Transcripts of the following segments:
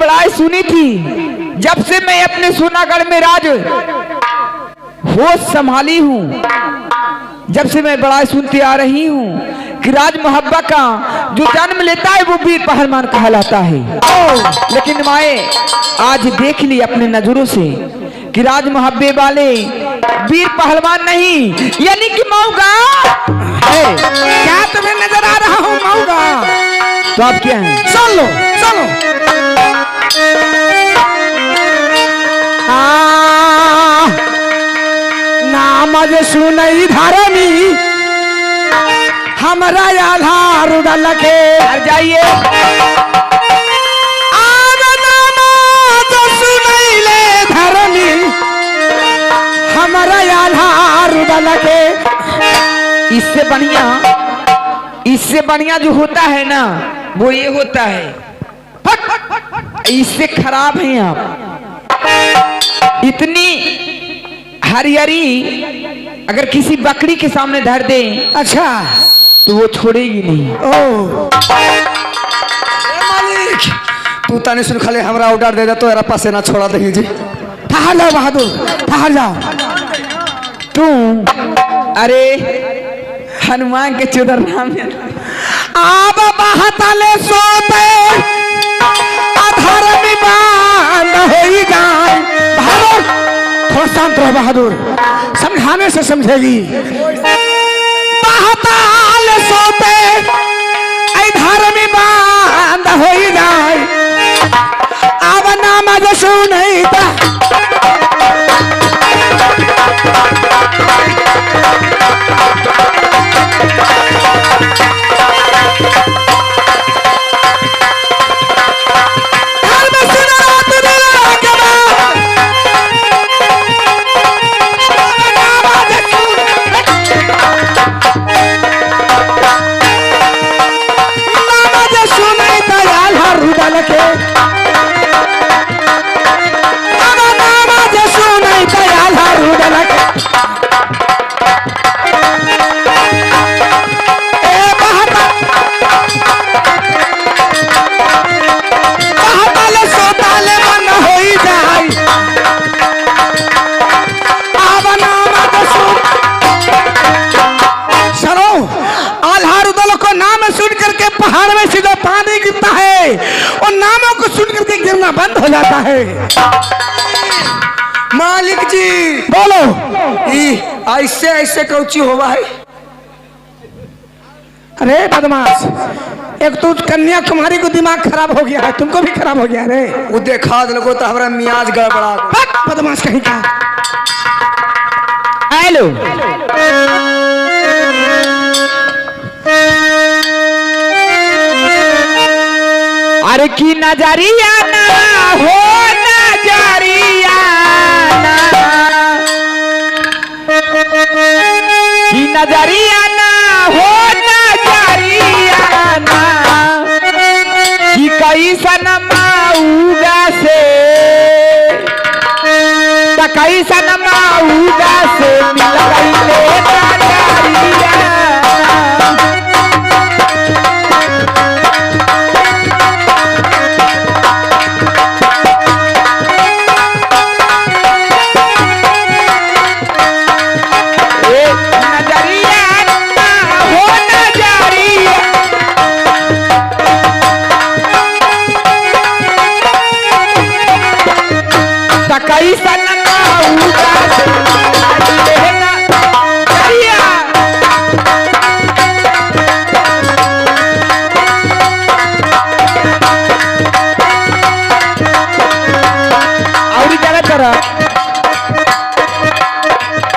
बड़ाई सुनी थी। जब से मैं अपने सोनागढ़ में राज होश संभाली हूँ, जब से मैं बड़ाई सुनती आ रही हूँ कि राज मोहब्बत का जो जन्म लेता है वो वीर पहलवान कहलाता है। लेकिन माए आज देख ली अपने नजरों से कि राज मोहब्बत वाले वीर पहलवान नहीं यानी कि मऊगा है। क्या तुम्हें नजर आ रहा हूँ मऊगा? तो आप क्या हैं? सुन लो सुनो। नाम जे सुनई धरनी हमरा आधार उड़ल के जाइए। धरनी हमारा आधार उड़ल के। इससे बढ़िया जो होता है ना वो ये होता है। इससे खराब हैं आप। इतनी हरियरी अगर किसी बकरी के सामने धर दे अच्छा तो वो छोड़ेगी नहीं। ओ मालिक तू तने सुन खाले हमरा ऑर्डर दे दे तो एरा पासे ना छोड़ा दही जी। ठहर जाओ बहादुर ठहर जाओ। तू अरे हनुमान के चौधर नाम है। आब बहतले सोते अधर विमान होई जाए। बहादुर थोड़ा शांत रहो बहादुर, समझाने से समझेगी। बहतल सोते अधर विमान होई जाए। अब नाम जो सुनई पहाड़ में सीधा पानी गिरता है और नामों को सुन करके गिरना बंद हो जाता है। मालिक जी बोलो ऐसे ऐसे कौची होवा है? अरे बदमाश, एक तो कन्याकुमारी को दिमाग खराब हो गया है, तुमको भी खराब हो गया रे। वो देखा दो तो हमारा मियाज गड़बड़ा। बदमाश कहीं का। हेलो अरे की नजरिया ना हो नजरिया ना की नजरिया ना हो नजरिया ना की कैसन माऊगा से कैसन माऊगा से मिल गई नजरिया।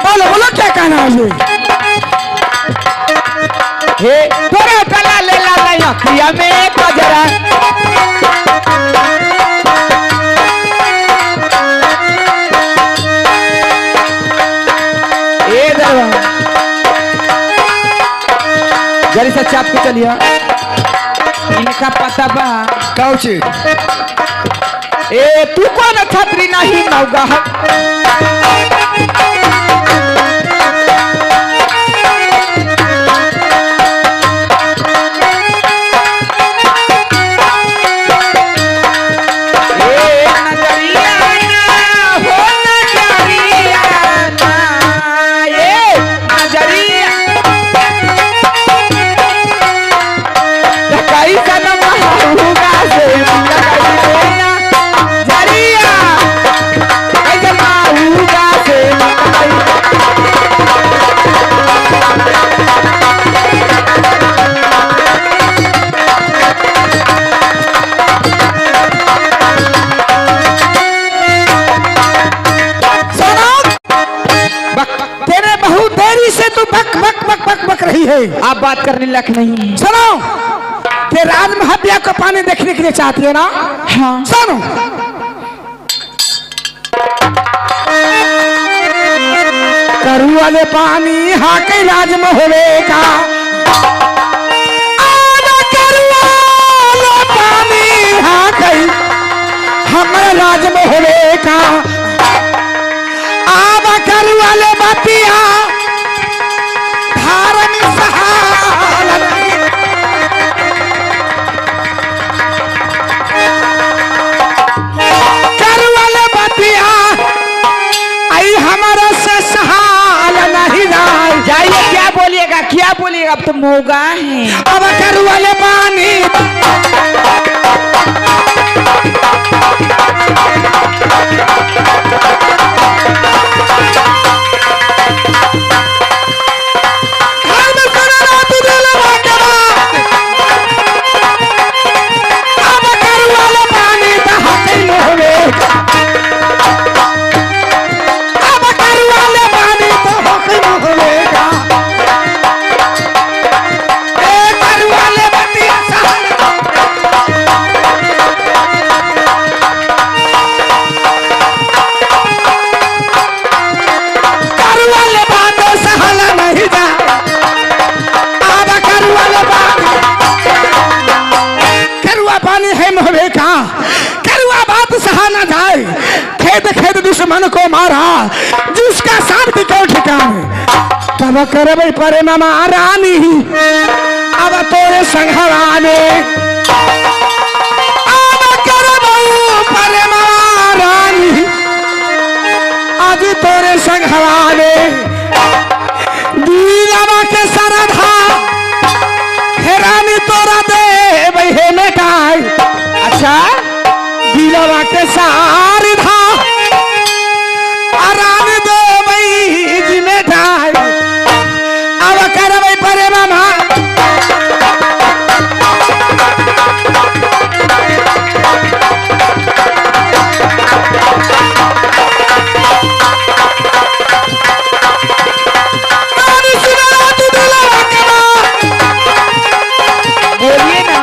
बोलो बोलो क्या कहना है? हे तोरा कला ले ला अखिया में कजरा ए दरवा जरी सा चाप के चलिया। इनका पता बा कौची? ए तू कौन छतरी नहीं मौगा है। आप बात करने लायक नहीं है। सुनो, ते राज महाव्या को पानी देखने के लिए चाहती है ना? हाँ। सुनो, करू वाले पानी हाँ के राज में होवेगा। करू वाले पानी हाँ के हमारे राज में होवेगा। आब करू वाले बतिया धारण सहालन। करू वाले बतिया आई हमारा से सहाल नहीं जाए। जाइए, क्या बोलिएगा, क्या बोलिएगा, अब तो मोगा है। अब करू वाले पानी दुश्मन को मारा जिसका साथ भी क्यों ठिकाने। तब करबे परे मामा रानी अब तोरे संघराने। अब करबे परे मामा रानी आज तोरे संघराने। दीनवा के सरधा हेरानी तोरा दे बहे मेटाई। अच्छा, दीनवा के सारधा आराम दो भाई जी में ढाई। अब कर भाई परे मामा बोलिए ना।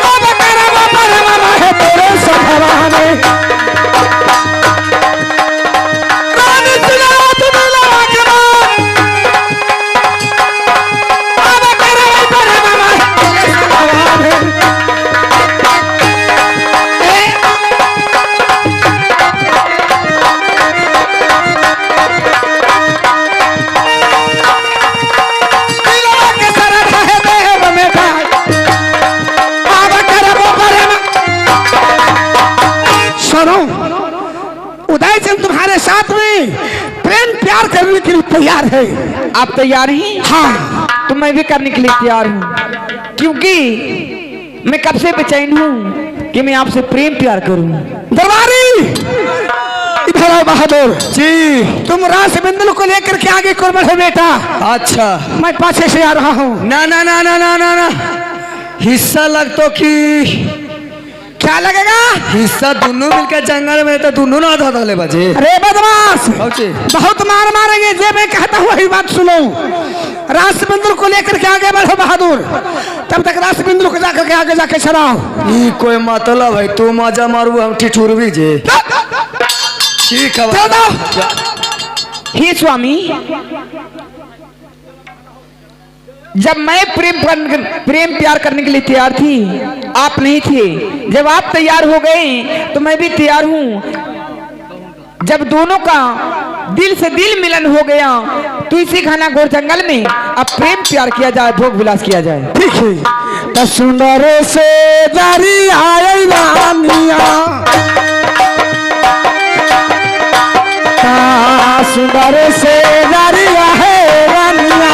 अब कर परे मामा है तेरे संभवाने। उदय चंद तुम्हारे साथ में प्रेम प्यार करने के लिए तैयार है। आप तैयार हैं? हाँ, तो मैं भी करने के लिए तैयार हूँ, क्योंकि मैं कब से बेचैन हूँ कि मैं आपसे प्रेम प्यार करूँ। दरबारी इधर आओ बहादुर जी। तुम रासबिंदु को लेकर के आगे को बढ़े बेटा। अच्छा, मैं पाछे से आ रहा हूँ। ना ना ना ना ना ना ना, हिस्सा लग तो कि क्या लगेगा? हिस्सा दोनों मिलकर जंगल में तो दोनों ना था ले बजे। अरे बदमाश, पहुंचे। बहुत मार मारेंगे। जे मैं कहता हूँ वही बात सुनो। रासबिंदु को लेकर के आगे बढ़ो बहादुर। तब तक रासबिंदु को जाकर के आगे जाके चलाओ। ये कोई मतलब है? तू मजा मारू हम ठिठुर भी जे। ठीक है हे स्वामी, जब मैं प्रेम प्यार करने के लिए तैयार थी, आप नहीं थे। जब आप तैयार हो गए तो मैं भी तैयार हूँ। जब दोनों का दिल से दिल मिलन हो गया तो इसी घना घोर जंगल में अब प्रेम प्यार किया जाए, भोग विलास किया जाए। ठीक है। तो सुंदर से जारी आए रानिया, सुंदर से जारी है रानिया।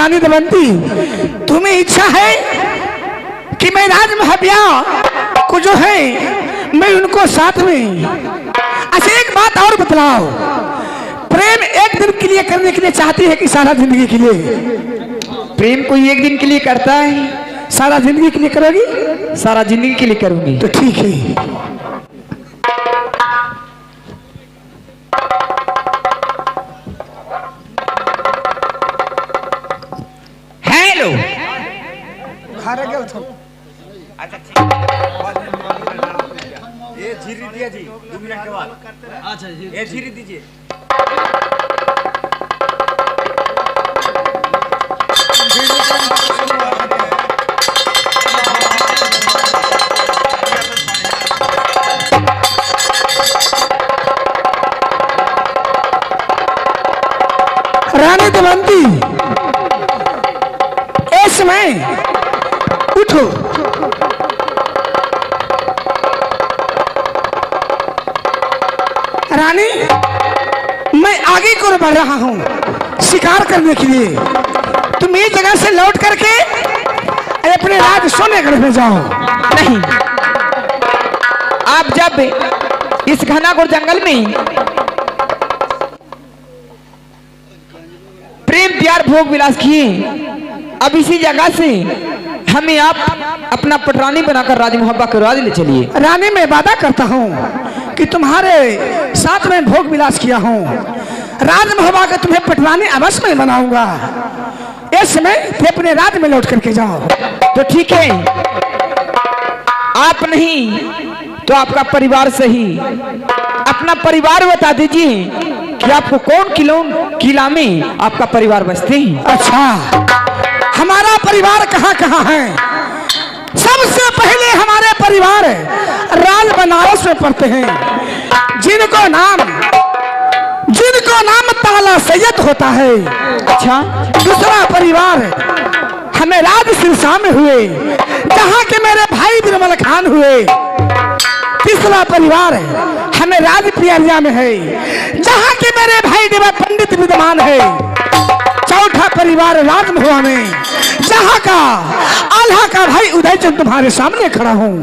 रानी दमयंती, तुम्हें इच्छा है कि मैं राज महाब्या को जो है मैं उनको साथ में। अच्छा एक बात और बतलाओ, प्रेम एक दिन के लिए करने के लिए चाहती है कि सारा जिंदगी के लिए? प्रेम कोई एक दिन के लिए करता है? सारा जिंदगी के लिए करोगी? सारा जिंदगी के लिए करूंगी। तो ठीक है। हेलो। ये झीरी दिया जी 2 मिनट के बाद। अच्छा ये झीरी दीजिए। रानी दमयंती, इस समय उठो। रानी, मैं आगे को बढ़ रहा हूँ शिकार करने के लिए। तुम इस जगह से लौट करके अपने राज सोनेगढ़ में जाओ। नहीं, आप जब इस घना घोर जंगल में प्रेम प्यार भोग विलास किए, अब इसी जगह से हमें आप अपना पटरानी बनाकर राज मोहब्बा करवा ले चलिए। रानी, मैं वादा करता हूँ कि तुम्हारे साथ में भोग विलास किया हूँ, राज मोहब्बा का तुम्हें पटरानी अवश्य में बनाऊंगा। इस समय तुम अपने राज में लौट करके जाओ। तो ठीक है, आप नहीं तो आपका परिवार सही। अपना परिवार बता दीजिए कि आपको कौन किला में आपका परिवार बसते हैं। अच्छा, हमारा परिवार कहाँ कहाँ है? सबसे पहले हमारे परिवार राज बनारस में पढ़ते हैं, जिनको नाम ताला सैयद होता है। अच्छा, दूसरा परिवार हमें राज सिरसा में हुए, जहाँ के मेरे भाई बिरबल खान हुए। तीसरा परिवार हमें राज पियरिया में है, जहाँ के मेरे भाई देवा पंडित विद्यमान है। चौथा परिवार राजमहुआ में, जहाँ का आल्हा का भाई उदयचंद तुम्हारे सामने खड़ा हूँ।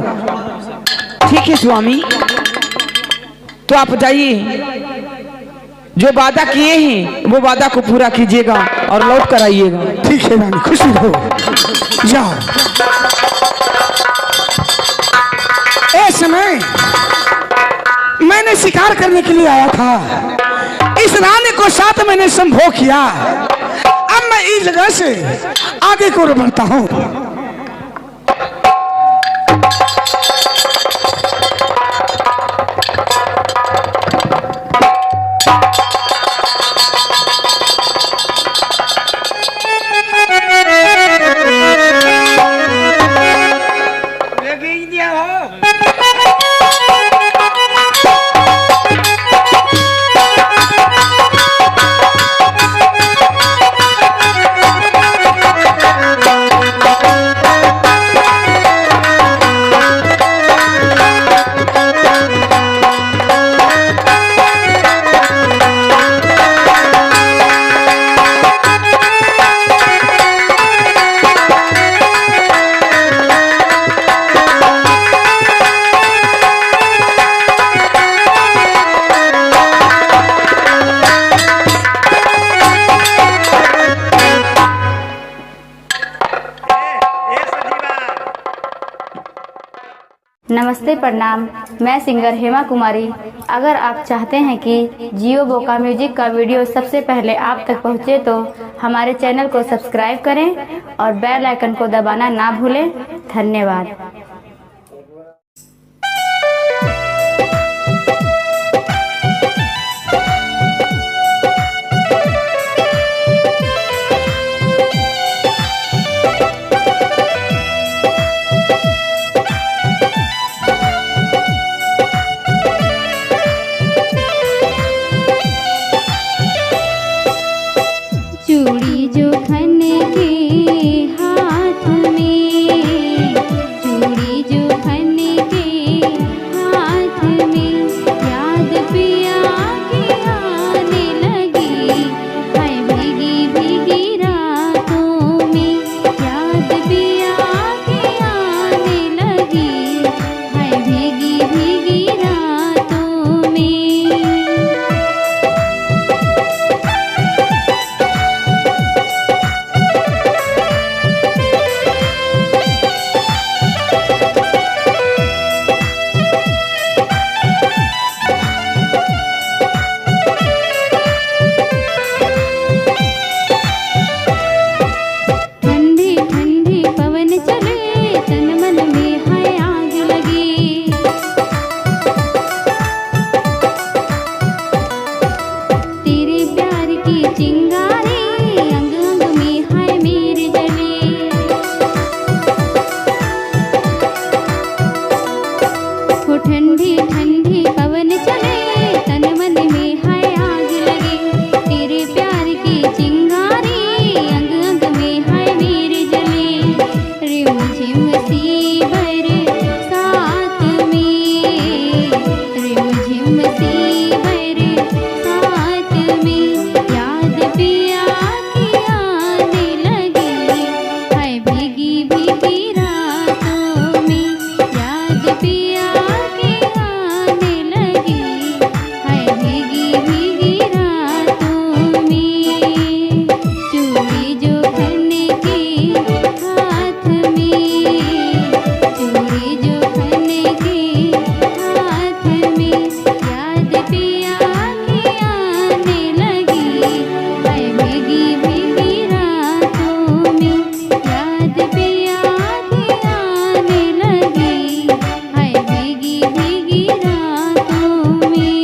ठीक है स्वामी, तो आप जाइए, जो वादा किए हैं वो वादा को पूरा कीजिएगा और लौट कर आइएगा। ठीक है रानी, खुशी रहो, जाओ। इस समय मैंने शिकार करने के लिए आया था, इस रानी को साथ मैंने संभोग किया। अब मैं इस जगह से आगे को बढ़ता हूँ। नमस्ते, प्रणाम। मैं सिंगर हेमा कुमारी। अगर आप चाहते हैं कि जियो बोका म्यूजिक का वीडियो सबसे पहले आप तक पहुंचे तो हमारे चैनल को सब्सक्राइब करें और बेल आइकन को दबाना ना भूलें। धन्यवाद। चूड़ी जो खन के हाथ में, ठंडी ठंडी पवन चले, तन मन में है आग लगे। तेरे प्यार की चिंगारी अंग अंग में है वीर जले। रिम झिम सी बरसात में, रिम झिम सी बरसात में, याद पिया की आने लगी है भीगी भीगी रातों में। याद पिया की आने लगी है भीगी भीगी रातों में। चूड़ी जो खन के हाथ में, चूड़ी जो खन के हाथ में, याद पिया की आने लगी है भीगी भीगी रातों में। याद पिया की आने लगी है भीगी भीगी रातों में।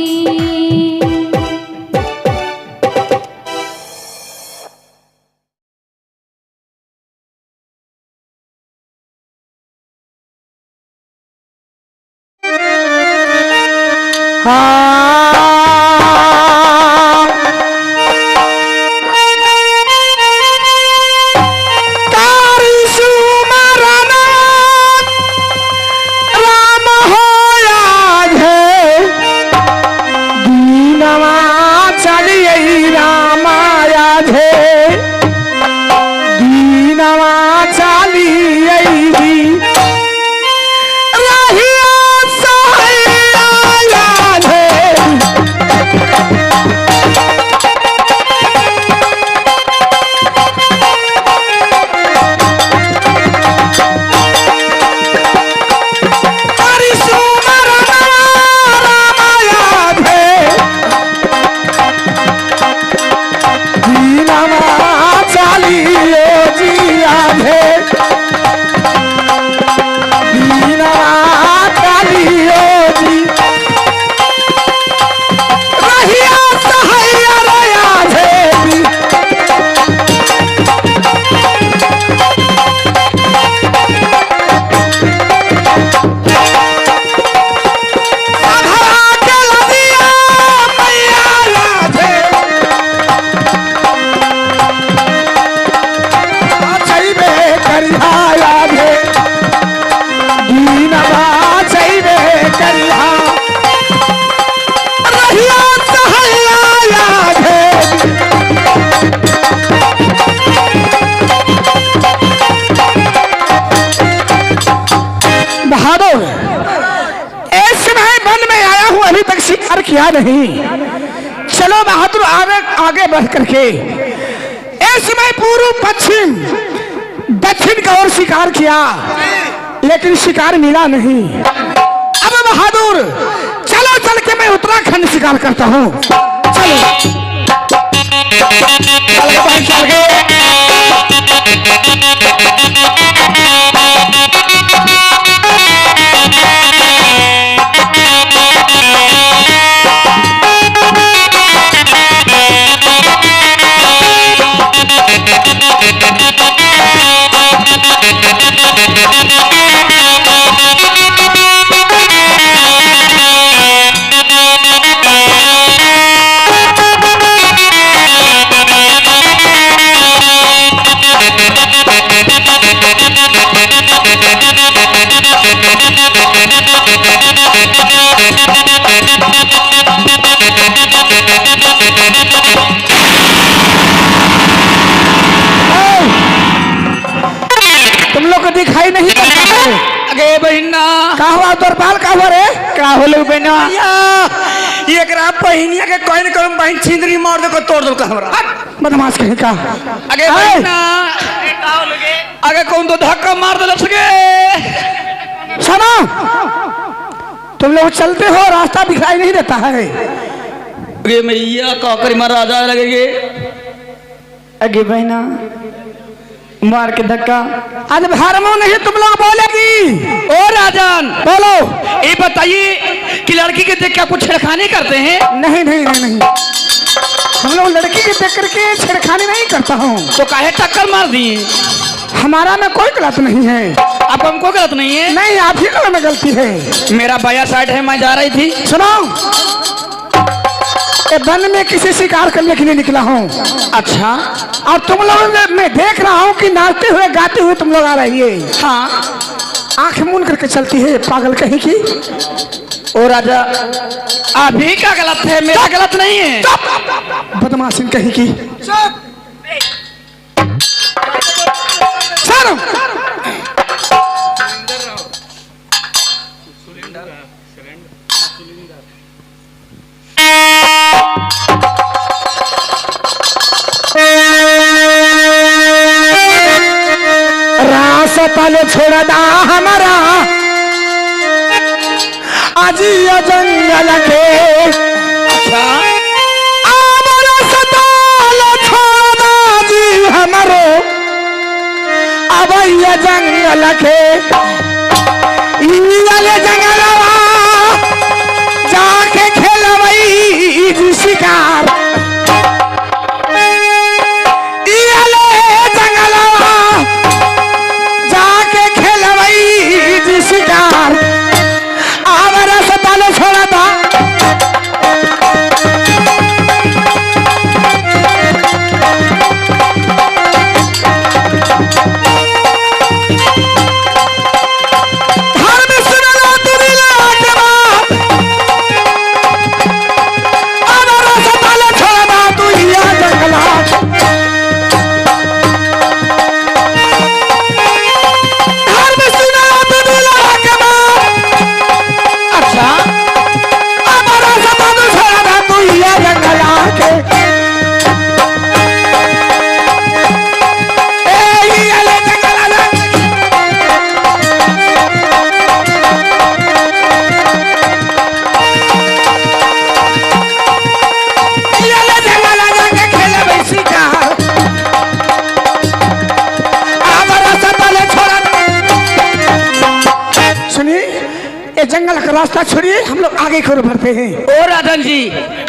किया नहीं। चलो बहादुर आगे बढ़ करके इसमें पूर्व पश्चिम दक्षिण का ओर शिकार किया, लेकिन शिकार मिला नहीं। अब बहादुर चलो चल के मैं उत्तराखंड शिकार करता हूँ। चलो चल के दिखाई नहीं पड़ता है। अगे बहिना का हुआ तोर बाल का हुआ रे? का होलो बहिना? ये करा बहिनिया के कोई न कोई बहन छिंदरी मार दे को तोड़ दो का हमरा। बदमाश कहीं का। अगे बहिना का होलोगे? अगे कौन तो धक्का मार दे लसगे। सुनो, तुम लोग चलते हो, रास्ता दिखाई नहीं देता है। अगे मैया का करी मार राजा लगेगे। अगे बहिना मार के धक्का आज भरमो नहीं तुम लोग बोलेगी। ओ राजन बोलो, ये बताइए कि लड़की के देख के आपको छेड़खानी करते हैं? नहीं नहीं नहीं नहीं, हम लोग लड़की के देख करके छेड़खानी नहीं करता हूँ। तो काहे टक्कर मार दी? हमारा में कोई गलत नहीं है। आप हमको गलत नहीं है? नहीं, आप ही लोगों में गलती है। मेरा बाया साइड है, मैं जा रही थी। सुनो, ये वन में किसी शिकार करने के लिए निकला हूँ। अच्छा, और तुम लोग मैं देख रहा हूँ कि नाचते हुए गाते हुए तुम लोग आ रही है। हाँ, आंख मूंद करके चलती है, पागल कहीं की। ओ राजा, अभी का गलत है, मेरा गलत नहीं है। बदमाशिन कहीं की। सर, रास पल छोड़ दा हमारा आज ये जंगल के। अच्छा, हमारो अब ये जंगल के जंगलवा जाके खेलवई जी शिकार। जंगलवा जाके खेलवई जी शिकार। आवर से पालो छोड़ा था। जंगल का रास्ता छोड़िए, हम लोग आगे की ओर बढ़ते हैं। ओ राधन जी,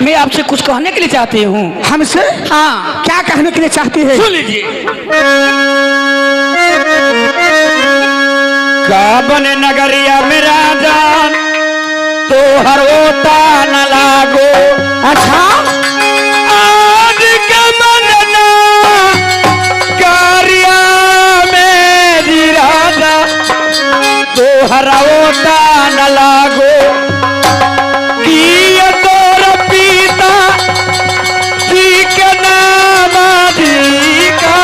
मैं आपसे कुछ कहने के लिए चाहती हूँ। हमसे? हाँ। क्या कहने के लिए चाहती है? सुन लीजिए। काबन नगरिया में राजा तो हर ओटा न लागो। अच्छा, आज के मनना कारिया में जी राजा तो हर ओटा न लागो। कि ये तोर पीता जी के नाम जी का,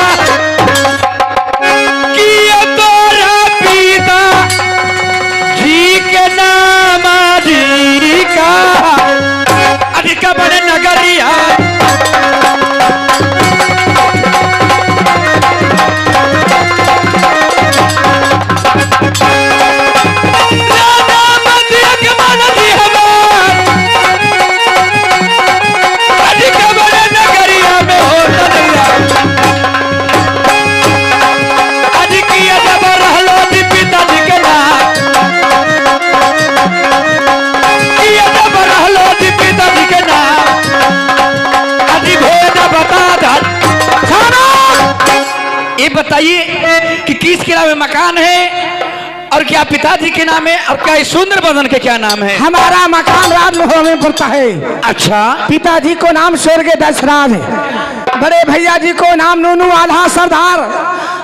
कि ये तोर पीता जी के नाम जी का। अधिक बड़े नगरिया बताइए कि किसके नाम में मकान है और क्या पिताजी के नाम है और क्या सुंदर बदन के क्या नाम है? हमारा मकान राजमहल में पड़ता है। अच्छा, पिताजी को नाम स्वर्गीय दशराज है, बड़े भैया जी को नाम नूनू आल्हा सरदार,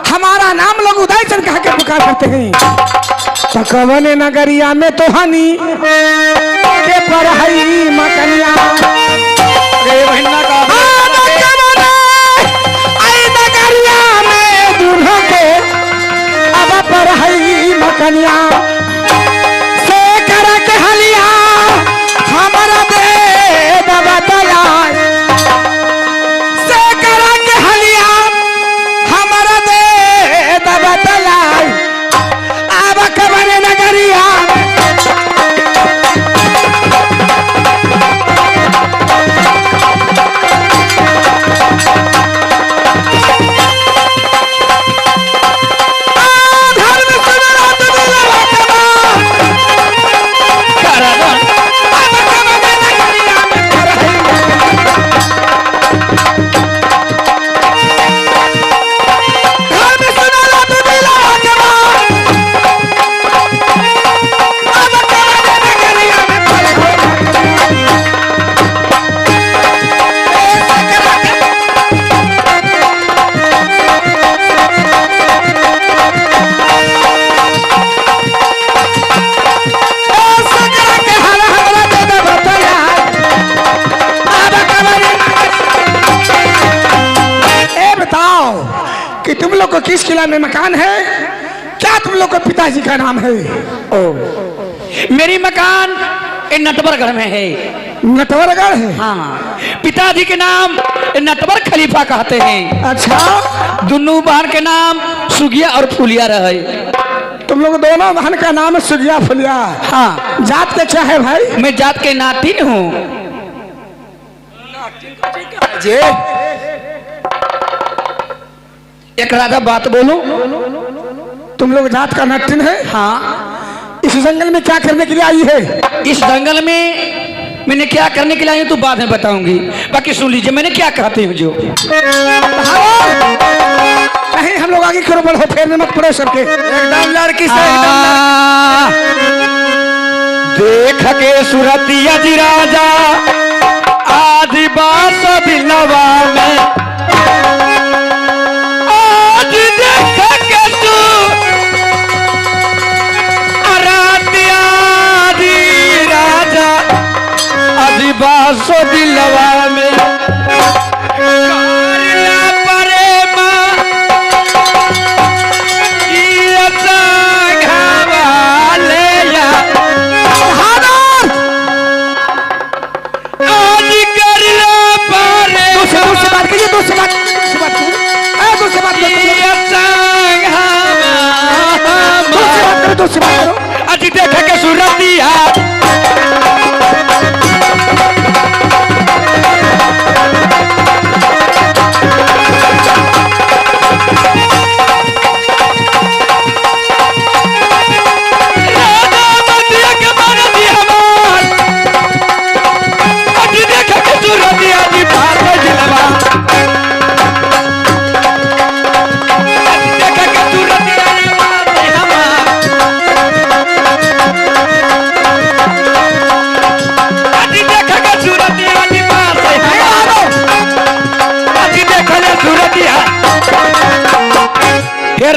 हमारा नाम लोग उदयचंद कह के पुकार करते हैं। तो कवन नगरिया में तो हनी के पढ़ाई मकनिया मकनिया से कर के हलिया हमारा दे बतला से कर के हलिया हमारा दे बतला। अब कवन नगरिया धर्म में मकान है। क्या तुम लोग के पिताजी का नाम है? मेरी मकान नटवरगढ़ में है। नटवरगढ़ है? हाँ, पिताजी के नाम नटवर खलीफा कहते हैं। अच्छा, दोनों बहन के नाम सुगिया और फुलिया रहे। तुम लोग दोनों बहन का नाम है सुगिया फुलिया। हाँ। जात के क्या है भाई? मैं जात के नातिन हूँ। जे एक राधा बात बोलो। तुम लोग जात का नातिन है? हाँ। इस जंगल में क्या करने के लिए आई है? इस जंगल में मैंने क्या करने के लिए आई हूँ तो बाद में बताऊंगी। बाकी सुन लीजिए मैंने क्या कहती हूँ जो। नहीं, हम लोग आगे करो, बढ़ो, फेर में मत पड़ो सबके। एकदम लड़की से देख के सुरतिया जी राजा आदिवास दिलवा में आज देख के तू अरातिया जी राजा आदिवास दिलवा में अजी देख के सुरतिया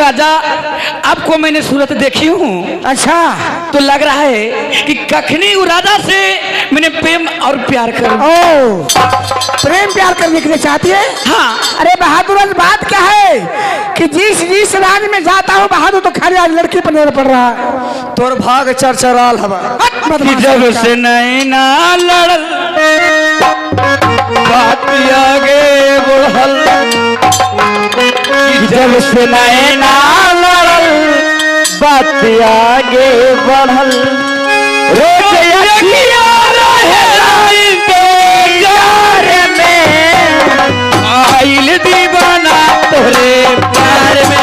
राजा आपको मैंने सूरत देखी हूँ। अच्छा, तो लग रहा है कि कखनी राजा से मैंने प्रेम और प्यार कर। ओ, प्रेम प्यार करने के लिए चाहती है? हाँ। अरे बहादुर, बात क्या है कि जिस राज्य में जाता हूँ बहादुर तो खाली आज लड़की पर निर्भर पड़ रहा है। तोर भाग चरचराल हवा कि जब से नैना लड़ल बात आगे बढ़ल, जब से नैना लड़ल बात आगे बढ़ल, रोज अखिया रहे इंतजार में आइल दीवाना तोरे प्यार में।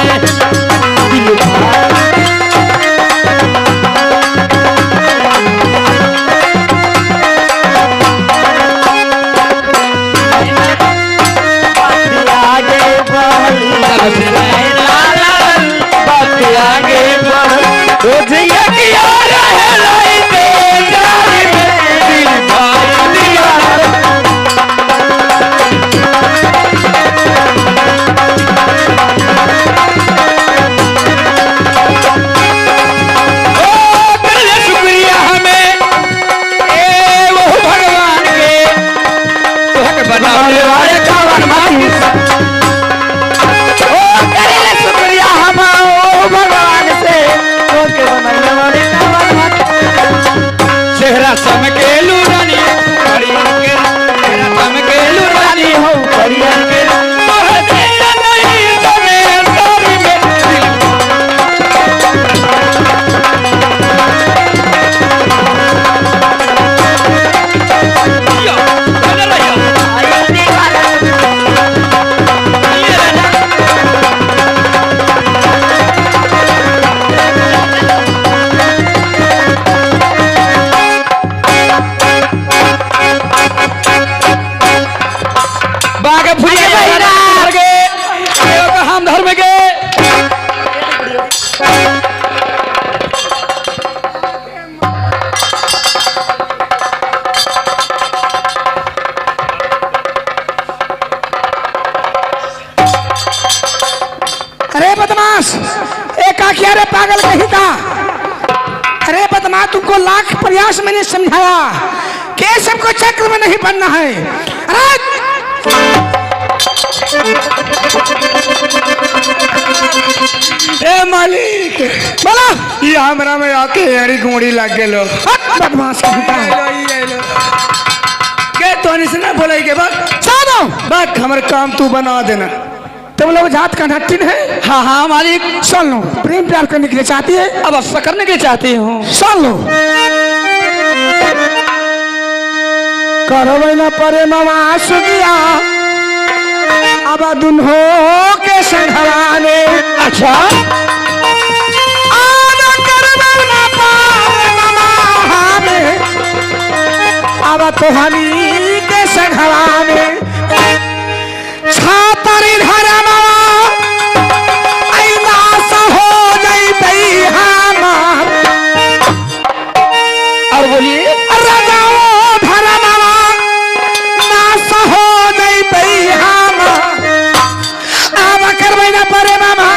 पागल कहीं का। अरे बदमाश, तुमको लाख प्रयास मैंने समझाया कि सबको चक्र में नहीं बनना है। अरे ए मालिक बोला ये हमरा में आके हरी गुड़ी लग गेलो बदमाश कहीं का के तो से ना बोले के बात साधो बात हमर काम तू बना देना। तुम लोग जात का नट्टिन है। हाँ हाँ मालिक, सुन लो, प्रेम प्यार करने के लिए चाहती है, अब ऐसा करने के लिए चाहती हूँ। सुन लो। करो न परे मामा सुगिया अब दुन्हो के संघराने। अच्छा अब तो हमी के संघराने छातरी धरमा ऐलास हो जैतई हमार। और बोलिए रजाओ धरमा नास हो जैतई हमार। अब करबै न परे मामा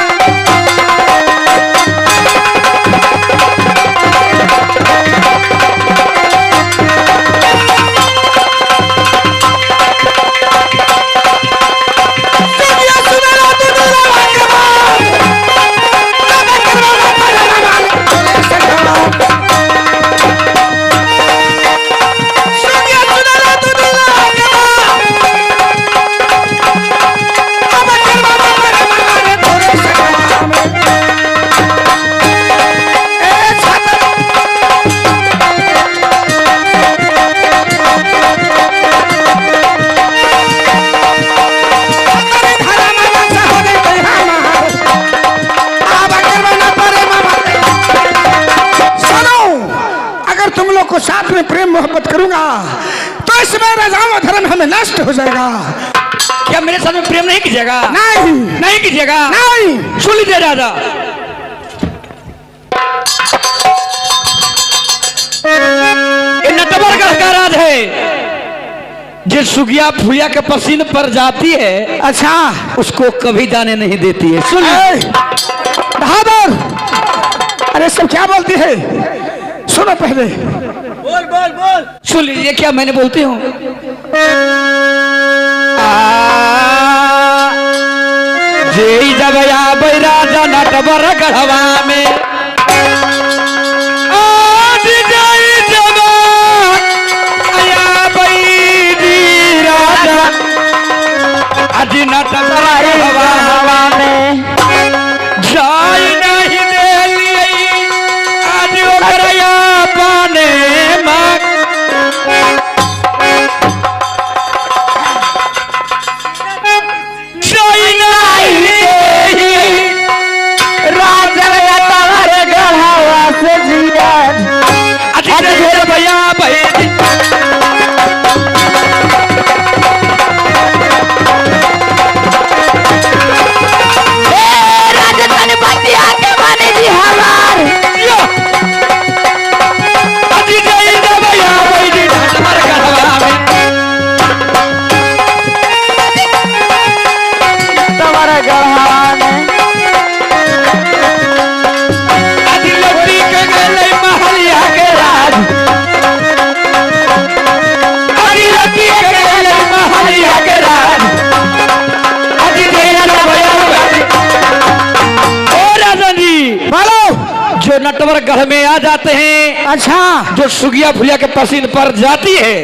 को साथ में प्रेम मोहब्बत करूंगा तो इसमें रजाओ धर्म हमें नष्ट हो जाएगा। क्या मेरे साथ में प्रेम नहीं कीजिएगा? नहीं नहीं कीजिएगा? नहीं। सुन लीजिए राजा, ये नटवरगढ़ का राज है। जिस सुगिया फुलिया के पसीने पर जाती है, अच्छा, उसको कभी जाने नहीं देती है। सुन बहादुर, अरे सब क्या बोलती है? सुनो पहले, बोल बोल बोल। सुन लीजिए क्या मैंने बोलती हूँ। जय जब या बैराजा नटवरगढ़वा में आज जय जब या बैरी राजा आज नटवरगढ़वा में जाय नहीं देली आज ओकरया पाने मां जाय नहीं राजा नटवरगढ़वा से जिया आज जय भैया भाई जो नटवरगढ़ में आ जाते हैं, अच्छा, जो सुगिया फुलिया के पसीने पर जाती है,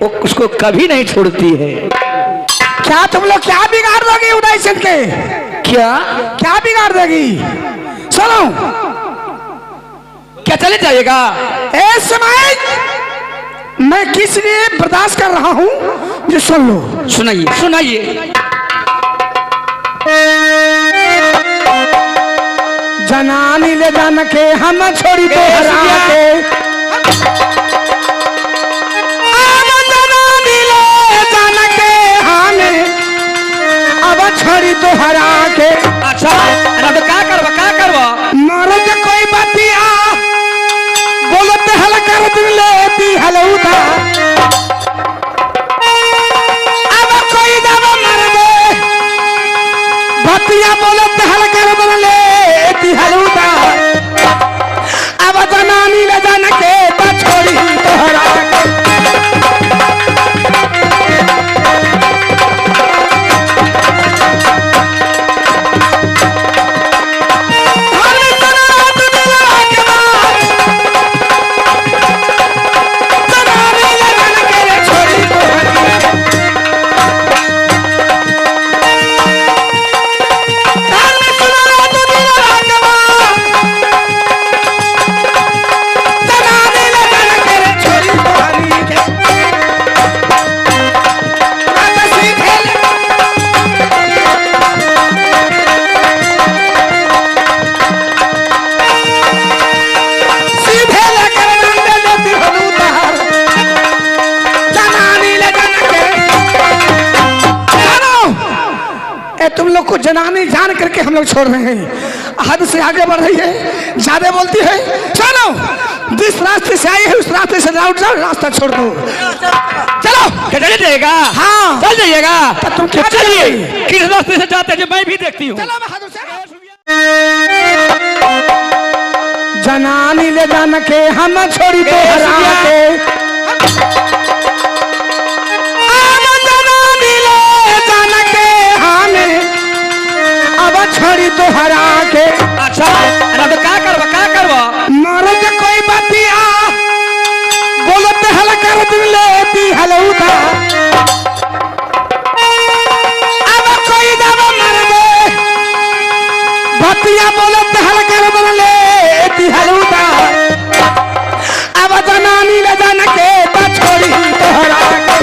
वो उसको कभी नहीं छोड़ती है। क्या तुम लोग क्या बिगाड़ दोगे उदय सिंह के? क्या क्या बिगाड़ देगी? सुनो, क्या चले जाएगा? इस समय मैं किस लिए बर्दाश्त कर रहा हूँ ये सुन लो। सुनाइए सुनाइए। जनानी ले जान के हम छोड़ी तो हरा के, अब जनानी ले जान के हमें अब छोड़ी तो हरा के। अच्छा, ना तो क्या करवा क्या करवा? मर्द कोई बतिया बोलते हल कर दिन लेती हलूदा, अब कोई दब मर्द बतिया बोलते हल कर दिन लेती हलूदा, अब जनानी ले जान के छोड़ी तोहरा के। करके हम लोग छोड़ रहे हैं, हद से आगे बढ़ रही है, ज्यादा बोलती है। चलो, जिस रास्ते से आई है उस रास्ते से लौट जाओ, रास्ता छोड़ दो। चलो, चले जाएगा? हाँ, चल जाइएगा। तो तुम क्या चलिए, चलिए? किस रास्ते से जाते हैं मैं भी देखती हूँ। चलो बहादुर साहब। जनानी ले जान के हम छोड़ी तो हरा के, जनानी ले जान के हमें अब छोड़ी तो हरा के। अच्छा, अरे तो क्या करवा मरद कोई बतिया बोलते हल कर दिन लेती हलऊदा, अब कोई दवा मर दे बतिया बोलते हल कर दिन लेती हलऊदा, अब जनानी ले जान के बछोड़ी तोहरा के।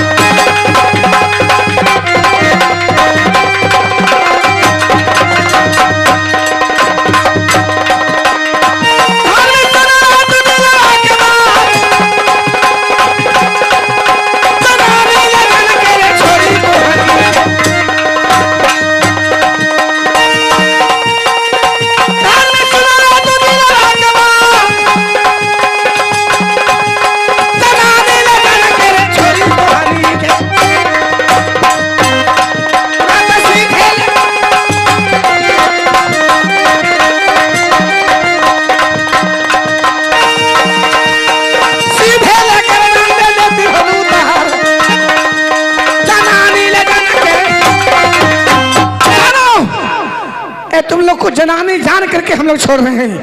तुम लोग को जनानी जान करके हम लोग छोड़ रहे हैं,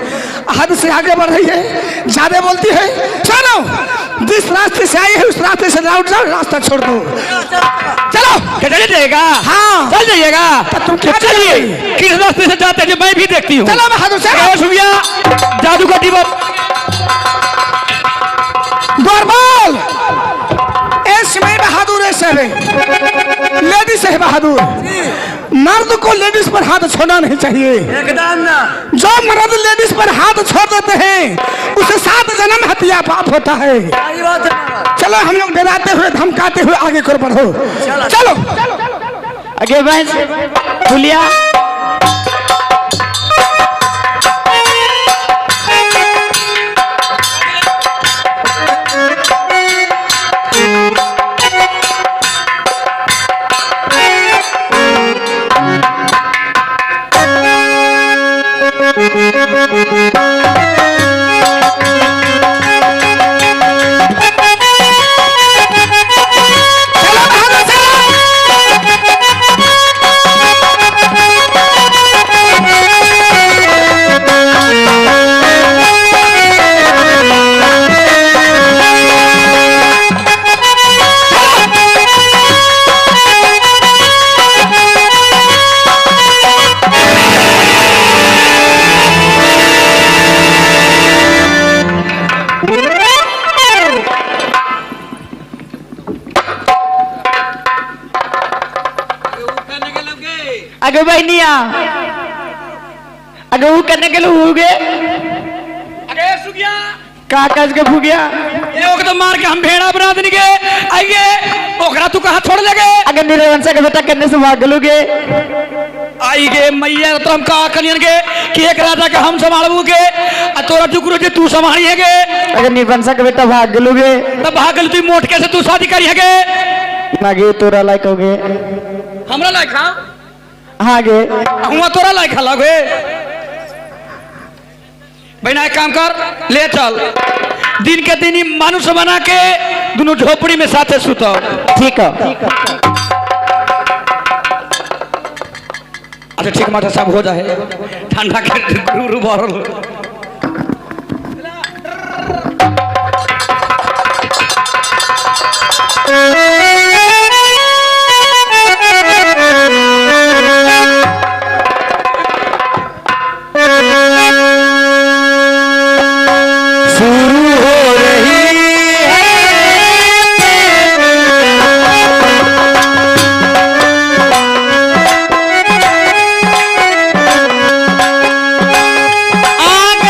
हद से आगे बढ़ रही है, ज्यादा बोलती है। चलो, जिस रास्ते से आई है उस रास्ते से लौट जाओ, रास्ता छोड़ दो। चलो, चले जाएगा? हाँ, चल जाइएगा। तो तुम क्या चलिए, चलिए? किस रास्ते से जाते हैं मैं भी देखती हूँ। चलो बहादुर साहब। भैया, जादू का दीवा बोल, ऐसे बहादुर ऐसे लेडीज है बहादुर, मर्द को लेडीज पर हाथ छोड़ना नहीं चाहिए। एकदम ना। जो मर्द लेडीज पर हाथ छोड़ देते हैं उसे 7 जन्म हत्या पाप होता है। सही बात है। चलो, हम लोग डराते हुए धमकाते हुए आगे को बढ़ो। चलो आगे भैंस फुलिया। आगे बहनिया आगे वो करने के लिए हो गए अरे सुगिया कागज के भूगिया ये ओके तो मार के हम भेड़ा बना देंगे। आइए ओकरा तू कहां छोड़ लगे? अगर निरवंशा के बेटा करने से भाग लोगे आई गे मैया तो हम का कलियन के कि एक राजा के हम संभालबू के आ तोरा टुकड़ो जे तू संभाली है अगर निरवंशा के बेटा भाग लोगे तब भाग गल तू मोट के से तू शादी करी है नागे तोरा लायक हो गए हमरा लायक हां हाँ गे हुआ तोरा लायक लगे। बहना एक काम कर, ले चल दिन के दिन ही मानुष बना के दोनों झोपड़ी में साथे सुतो। ठीक है। अच्छा ठीक माता साहब हो जाए ठंडा के रू भरल। आग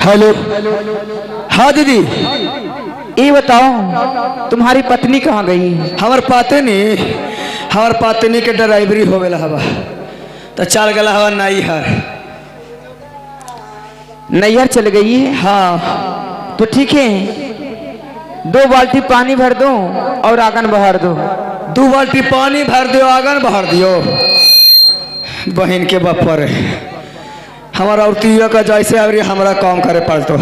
हेलो। हाँ दीदी, ये बताओ तुम्हारी पत्नी कहाँ गई? हमार पत्नी के ड्राइवरी हो गया हवा, तो चल गला हवा नैहर। नैहर चल गई है? हाँ तो ठीक है, 2 बाल्टी पानी भर दो और आंगन बहार दो। 2 बाल्टी पानी भर दियो, आंगन बहार दियो। बहन के बपर हमारा औरतिया का जैसे अवरी हमारा काम करे पड़तो।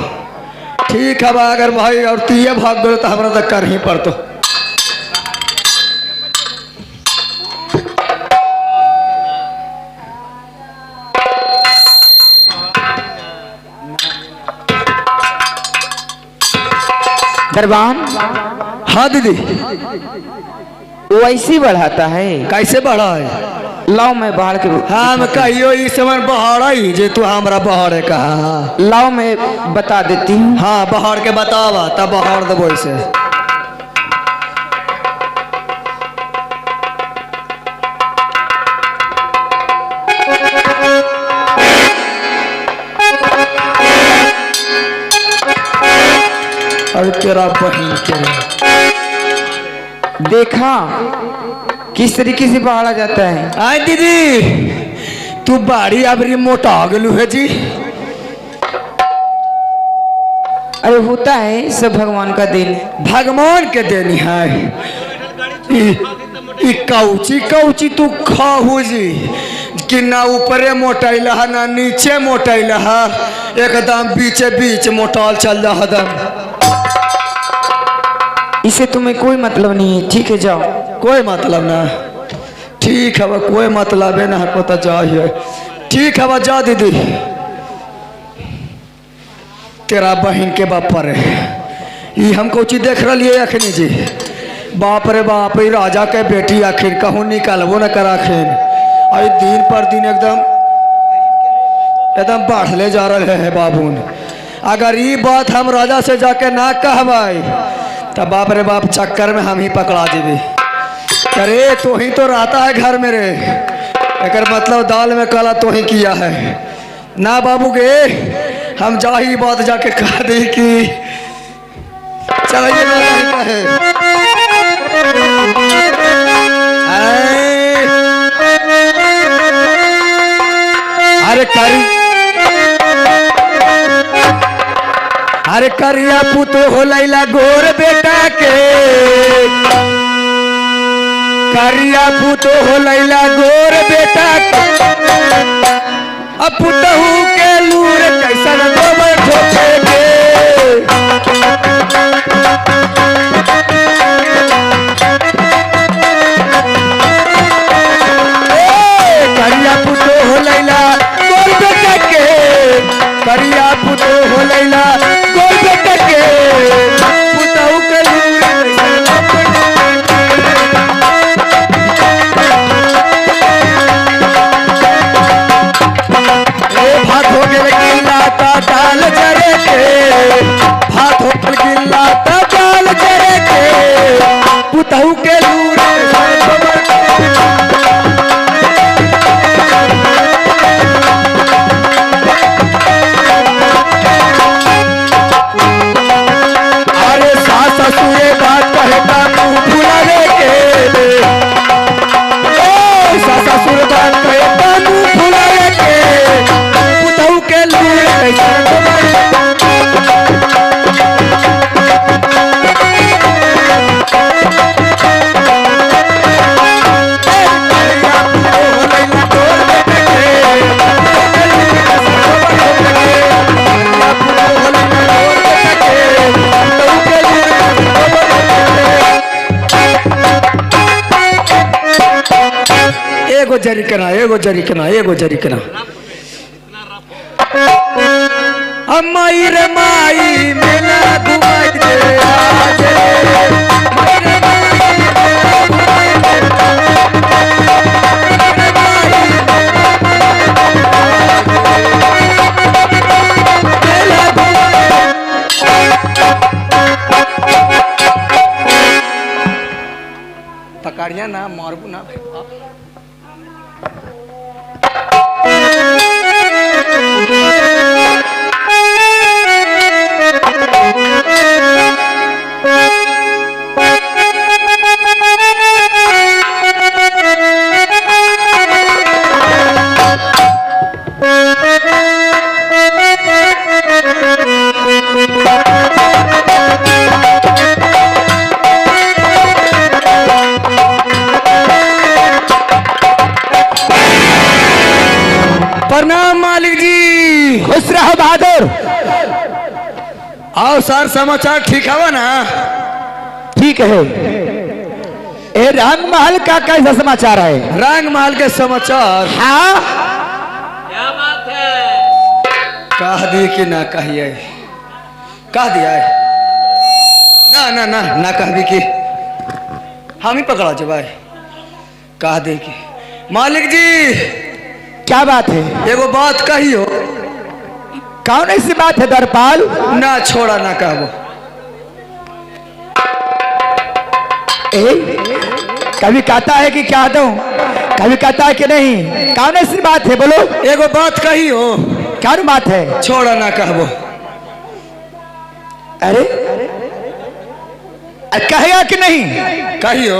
ठीक है बा, अगर भाई औरतिया भाग गए तो हमारा तो कर ही पड़तो। दरबान, हाँ दीदी, वो ऐसी बढ़ाता है। कैसे बढ़ा है? लाओ मैं बाढ़ के हाँ मैं कहियो इस समय बहाड़ा ही जे तू हमारा बहाड़े कहा। लाओ मैं बता देती हूँ। हाँ बहाड़ के बतावा तब बहाड़ देवो इसे। और तेरा बहन के देखा किस तरीके से पहाड़ा जाता है। आय दीदी, तू बाड़ी अबरी मोटा गलू है जी। अरे होता है, सब भगवान का देन है। भगवान के देनी है। ई कौची कौची तू खाहू जी कि ना ऊपरे मोटाइला है ना नीचे मोटाइला है, एकदम बीचे बीच मोटाल चल रहा दम। इसे तुम्हें कोई मतलब नहीं है, ठीक है जाओ। कोई मतलब ना, ठीक है बा, कोई मतलब है ना, पता चाहिए। ठीक है बा, जा दीदी। तेरा बहन के बाप पर ये हमको चीज देख रही है अखनी जी। बाप रे बाप, ये राजा के बेटी आखिर कहूँ निकालबो न कर आखिर। आई दिन पर दिन एकदम बढ़ले जा रहे हैं बाबून। अगर ये बात हम राजा से जाके ना कहवाई तब बाप रे बाप चक्कर में हम ही पकड़ा जीबी। अरे तो ही तो रहता है घर में रे, एक मतलब दाल में काला तो ही किया है ना बाबू गे। हम जा ही बात जाके कह दी कि चलिए ना है। अरे करिया पुत हो लैला गोर बेटा के, करिया पुत हो लैला गोर बेटा के। अब पुतहू के लूर कैसन गोबर ठोके के। करिया पुत हो लैला गोर बेटा के, करिया पुत हो लैला गोर बेटा के। पुतहू के लूर भात हो गए गिल्ला ता डाल जरे के, भात हो गए गिल्ला ता डाल जरे के। पुतहू के लूर अरे सास ससुरे बात कहता मुँह फुलावे के। सास ससुर बात कहता मुँह फुलावे के। पुतहू के लूर एगो जरिकना एगो जरिकना एगो जरिकना। माई रे माई मेला घुमाई दे आज रे। माई रे माई मेला घुमाई दे। मेला पकड़िया ना मारबू ना भाई। मालिक जी। खुश रहो बहादुर। आओ सर, समाचार ठीक हवा ना? ठीक है। ए रंग महल का कैसा समाचार है? रंग महल के समाचार हाँ, कह दी कि ना कहिए? कह दिया है? ना ना ना ना कह दी कि हम ही पकड़ा जब भाई। कह दे कि मालिक जी क्या बात है? एगो बात कहियो। कौन ऐसी बात है दरपाल? ना छोड़ा ना कहबो। कभी कहता है कि क्या दूं, कभी कहता है कि नहीं। कौन ऐसी बात है बोलो? एगो बात कहियो। क्या बात है? छोड़ा ना कहबो। अरे कहेगा कि नहीं? कहियो।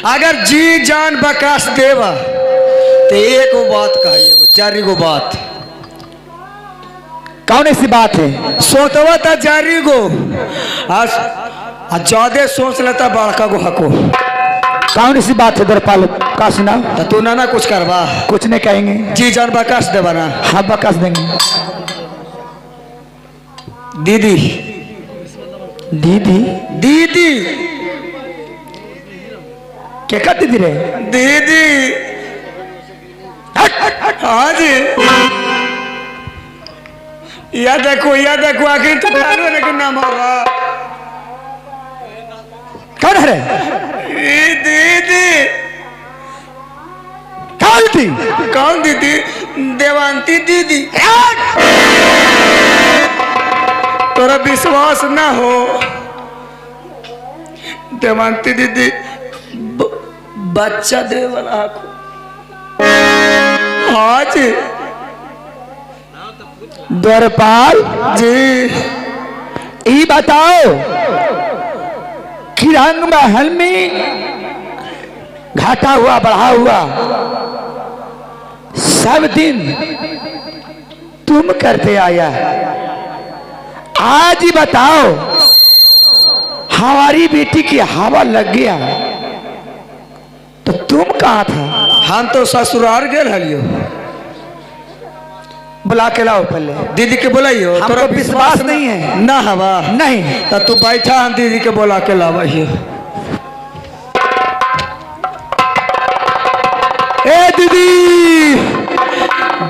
अगर जी जान बकास देवा तो एक बात कहिए, जारी गो बात। कौन ऐसी बात है? सोचवा था जारी गो, ज्यादा सोच लेता बड़का गो हको। कौन ऐसी बात है दरपाल? का सुना तो तू ना कुछ करवा। कुछ नहीं कहेंगे। जी जान बकास देवा ना? हाँ बकास देंगे। दीदी दीदी दीदी क्या कर दीदी रे? दीदी हाँ जी। या देखो आखिर तो लेकिन नाम होगा। कौन है रे? दीदी। कौन थी? कौन दीदी? देवांती दीदी। तोरा विश्वास ना हो? देवांती दीदी बच्चा दे वाला हको। हाँ जी। द्वारपाल जी ये बताओ कि रंग महल में घाटा हुआ बढ़ा हुआ सब दिन तुम करते आया, आज ही बताओ हमारी बेटी की हवा लग गया तो तुम कहाँ था? हम तो ससुराल गेल हलियो। बुला के लाओ पहले। दीदी के बुलाइयो। तोरा विश्वास नहीं है? ना हवा नहीं तो तू बैठा, हम दीदी के बुला के लावाइयो। ए दीदी,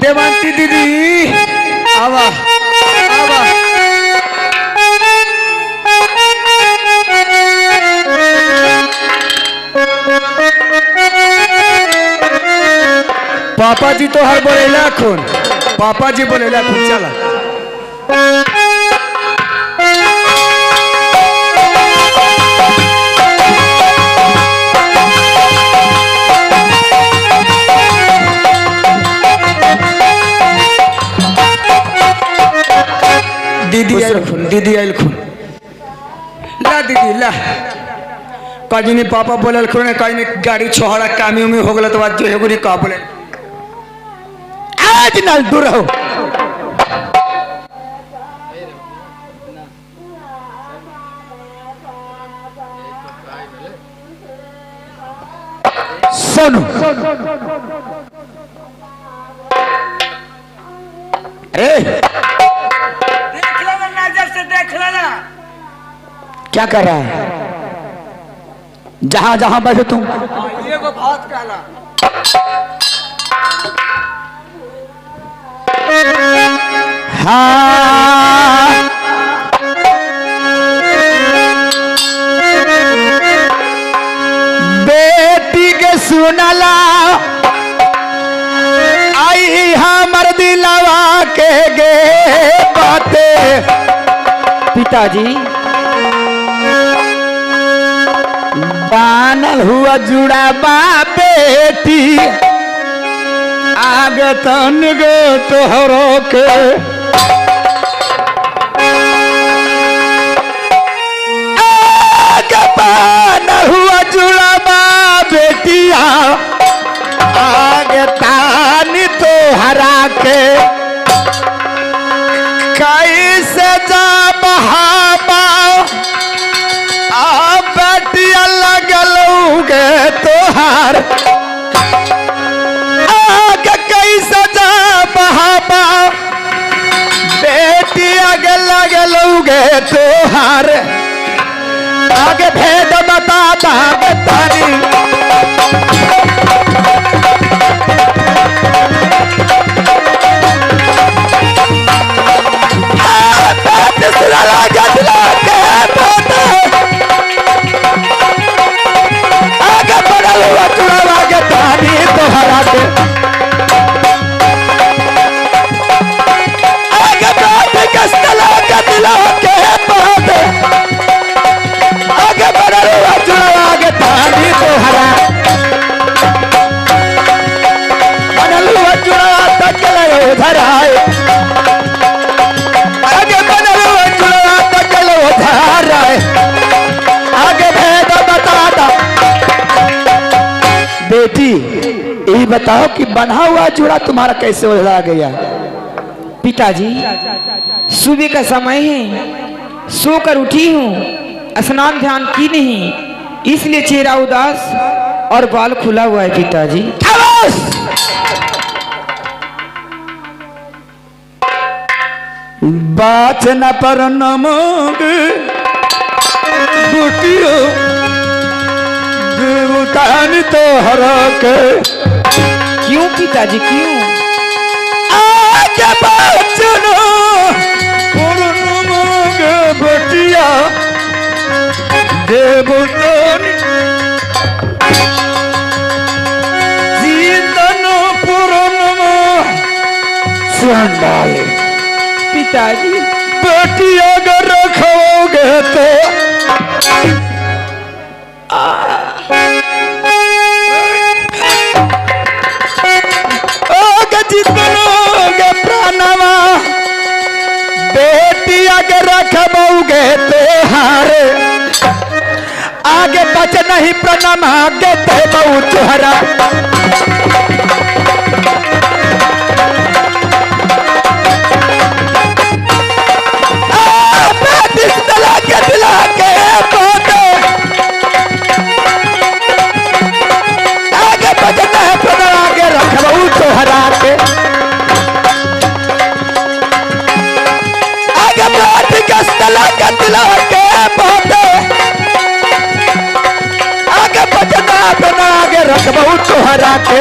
देवांती दीदी आवा आवा। पापा जी तो हर बोलेला खून, पापा जी बोलेला खून। चला दीदी आयल खून, दीदी आयल खून। ला दीदी ला। कहीं नहीं पापा बोलल खून, कहीं नहीं गाड़ी छोहड़ा कामी उमी हो गल तो आज जो है गुरी का बोले। आज नल दूर रहो। सुनो देख लेना, नजर से देख लेना। क्या कर रहा है? जहां जहां बैठो तुम। ये को भात कहला। हाँ बेटी के सुनला आई हमर दिलवा के गे बाते। पिताजी बानल हुआ जुड़ा बा बेटी आगे तन गो तोहरो के आगे बानल हुआ जुड़ा बा बेटिया आगे तानी तोहरा के कैसे जा बहाबा आ बेटिया लगलूगे तोहार आगे कैसे जा बहा आगे लोगे तोहार आगे भेद बताता बतानी आगे बढ़ल हुआ चुनाव आगे तानी तोहरा के आगे बात कस्तला के दिला के बात आगे बढ़ल हुआ चुनाव आगे तानी तोहरा बनल हुआ चुनाव तक ले उधर आए आगे बनल हुआ चुनाव तक ले उधर आए आगे भेद बताता बेटी ये बताओ कि बंधा हुआ चूड़ा तुम्हारा कैसे उधड़ा गया? पिताजी सुबह का समय है, सोकर उठी हूँ, स्नान ध्यान की नहीं, इसलिए चेहरा उदास और बाल खुला हुआ है पिताजी। बात न पर नमोग बुटियो देवतान तो हरा के क्यों पिताजी क्यों? आगे बचनो और नमोग बुटिया देवतान जीतन पुरनमा संडाल पिताजी बेटी अगर रखोगे तो जितनोगे प्राणवा बेटी अगर रखोगे तो हारे आगे बच नहीं प्रणम आगे तो बहुत हरा दिला के आगे बचना है प्रणम आगे रखबू तो हरा के आगे बात कस्तला के दिला के पौधे आगे बचना है प्रणम आगे रखबू तो हरा के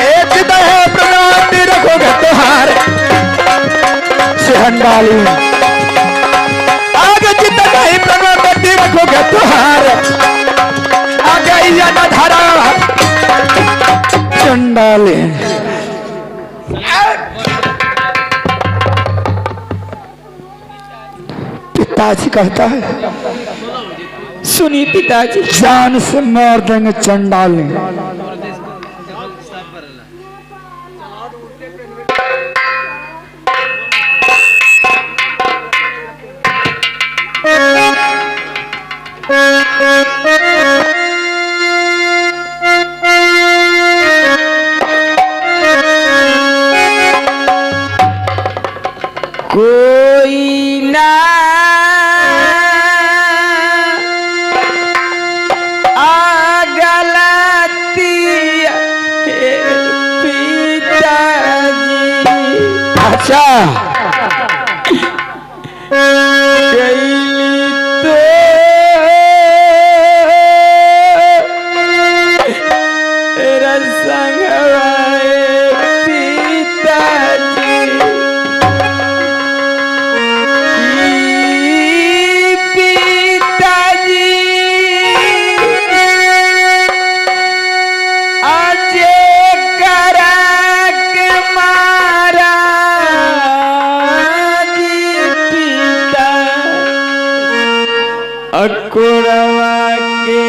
एक दहे प्रणम रखोगे तोहार हंडाली आगे जितना ही प्रणव बेटी रखोगे तुहार आगे या न धारा चंडाली पिताजी कहता है सुनिए पिताजी, जान से मार देंगे चंडाली। कोई ना गलती पिताजी। अच्छा अकुड़वा के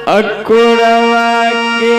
अकुड़वा के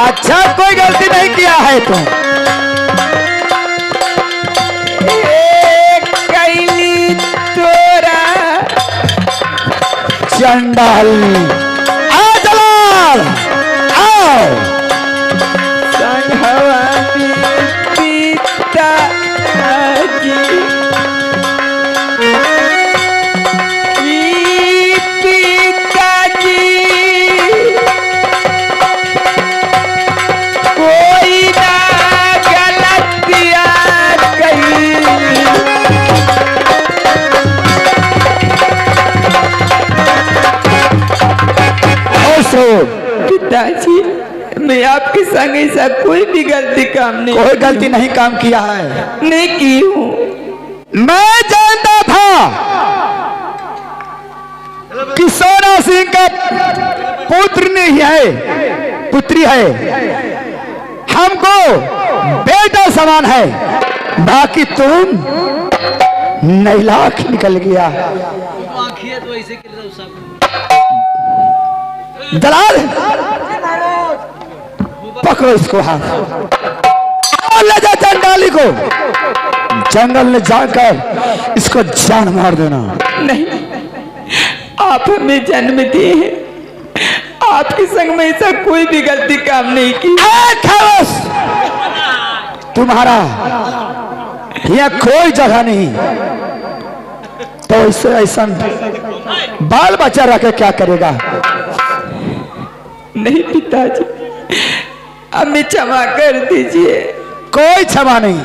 अच्छा कोई गलती नहीं किया है तुम। कैली तोरा चंडाल आओ जलाल आओ। संघवा पिता जी पिताजी कोई ना गलतियां कही। पिताजी मैं आपके संग ऐसा कोई भी गलती काम नहीं कोई गलती नहीं काम किया है। नहीं की हूँ। मैं जानता था कि सोना सिंह का पुत्र नहीं है, पुत्री है। हमको बेटा समान है, बाकी तुम नैलाख निकल गया। दलाल पकड़ो इसको हाथ और ले जा चंडाली को जंगल में जाकर इसको जान मार देना। नहीं आप हमें जन्म दिए हैं, आपके संग में ऐसा कोई भी गलती काम नहीं की। खामोश, तुम्हारा यहाँ कोई जगह नहीं, तो इससे ऐसा बाल बच्चा रखे क्या करेगा। नहीं पिताजी हमें क्षमा कर दीजिए। कोई क्षमा नहीं।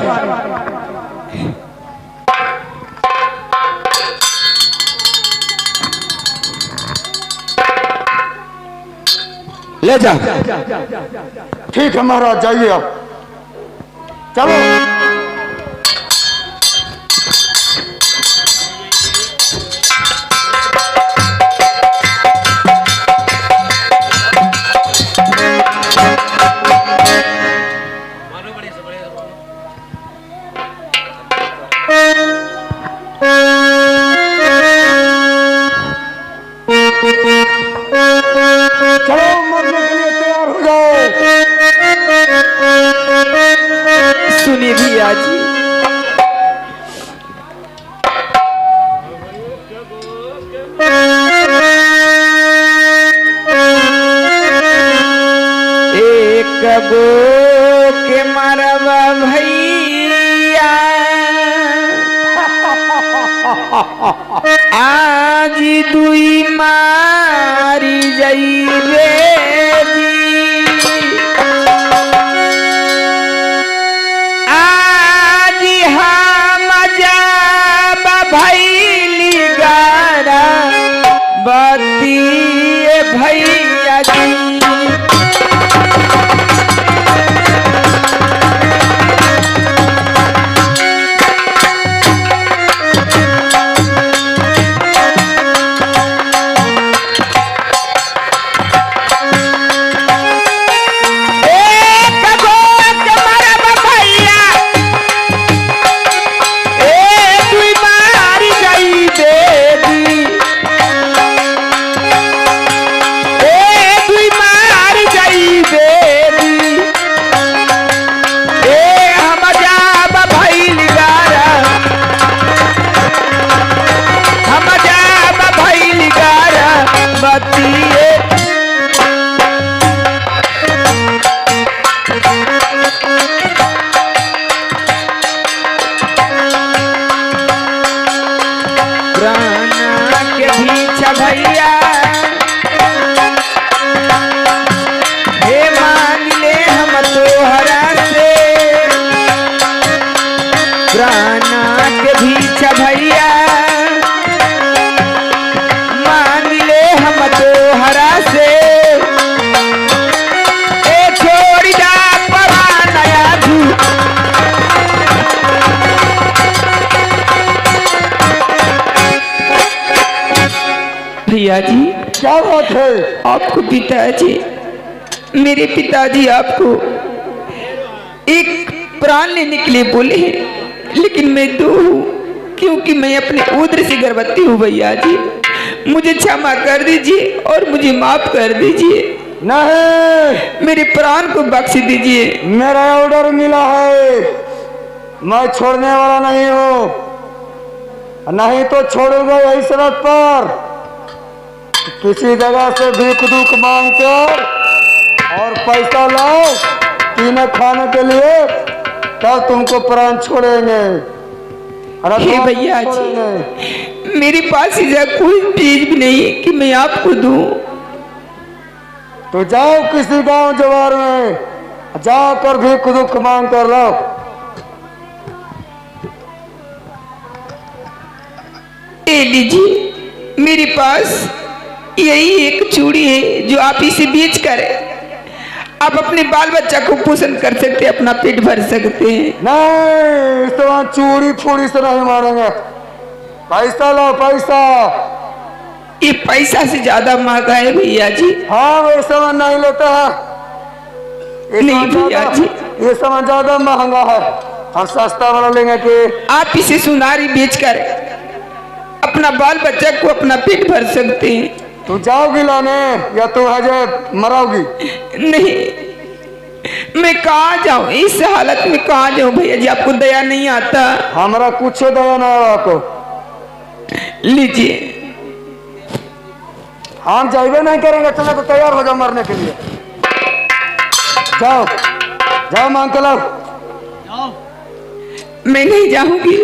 ले जा। ठीक है महाराज, जाइए आप। चलो। चलो मरने के लिए तैयार हो जाओ। सुनिए भैया जी, एक गो के मरवा भैया आज दुई मारी जइबे आज हम जब भैली गारा बतिए भैया जी। भैया जी। क्या बात है? आपको पिताजी, मेरे पिताजी आपको एक प्राण लेने के लिए बोले हैं, लेकिन मैं दो हूँ, क्योंकि मैं अपने उद्र से गर्भवती हूँ भैया जी। मुझे क्षमा कर दीजिए और मुझे माफ कर दीजिए। नहीं, मेरे प्राण को बख्श दीजिए। मेरा ऑर्डर मिला है, मैं छोड़ने वाला नहीं हूँ। नहीं तो छोड़ूंगा यही शर्त पर, किसी जगह से भीख दुख मांग कर और पैसा लाओ पीने खाने के लिए, तब तुमको प्राण छोड़ेंगे। हे भैया जी, मेरे पास ऐसा कोई चीज भी नहीं है कि मैं आपको दूं। तो जाओ किसी गांव जवार में जाकर भीख दुख मांग कर लो। ले लीजिए, मेरे पास यही एक चूड़ी है जो आप इसे बेच कर आप अपने बाल बच्चा को पोषण कर सकते हैं, अपना पेट भर सकते हैं। नहीं, इस तरह चूड़ी फूड़ी से नहीं मारेंगे। पैसा लो पैसा। ये पैसा से ज्यादा महंगा है भैया जी। हाँ, वो सामान नहीं लेता है। नहीं भैया जी, ये सामान ज्यादा महंगा है, हम सस्ता वाला लेंगे। कि आप इसे सुनारी बेचकर अपना बाल बच्चा को अपना पेट भर सकते हैं। तू जाओगी लाने या तू हजे मराओगी? नहीं, मैं कहाँ जाऊँ, इस हालत में कहाँ जाऊँ भैया जी, आपको दया नहीं आता? हमारा कुछ दया नहीं है आपको। लीजिए। हम जाइबे नहीं करेंगे, चलो तो तैयार हो जाओ मरने के लिए। जाओ जाओ मांग के लाओ। मैं नहीं जाऊंगी,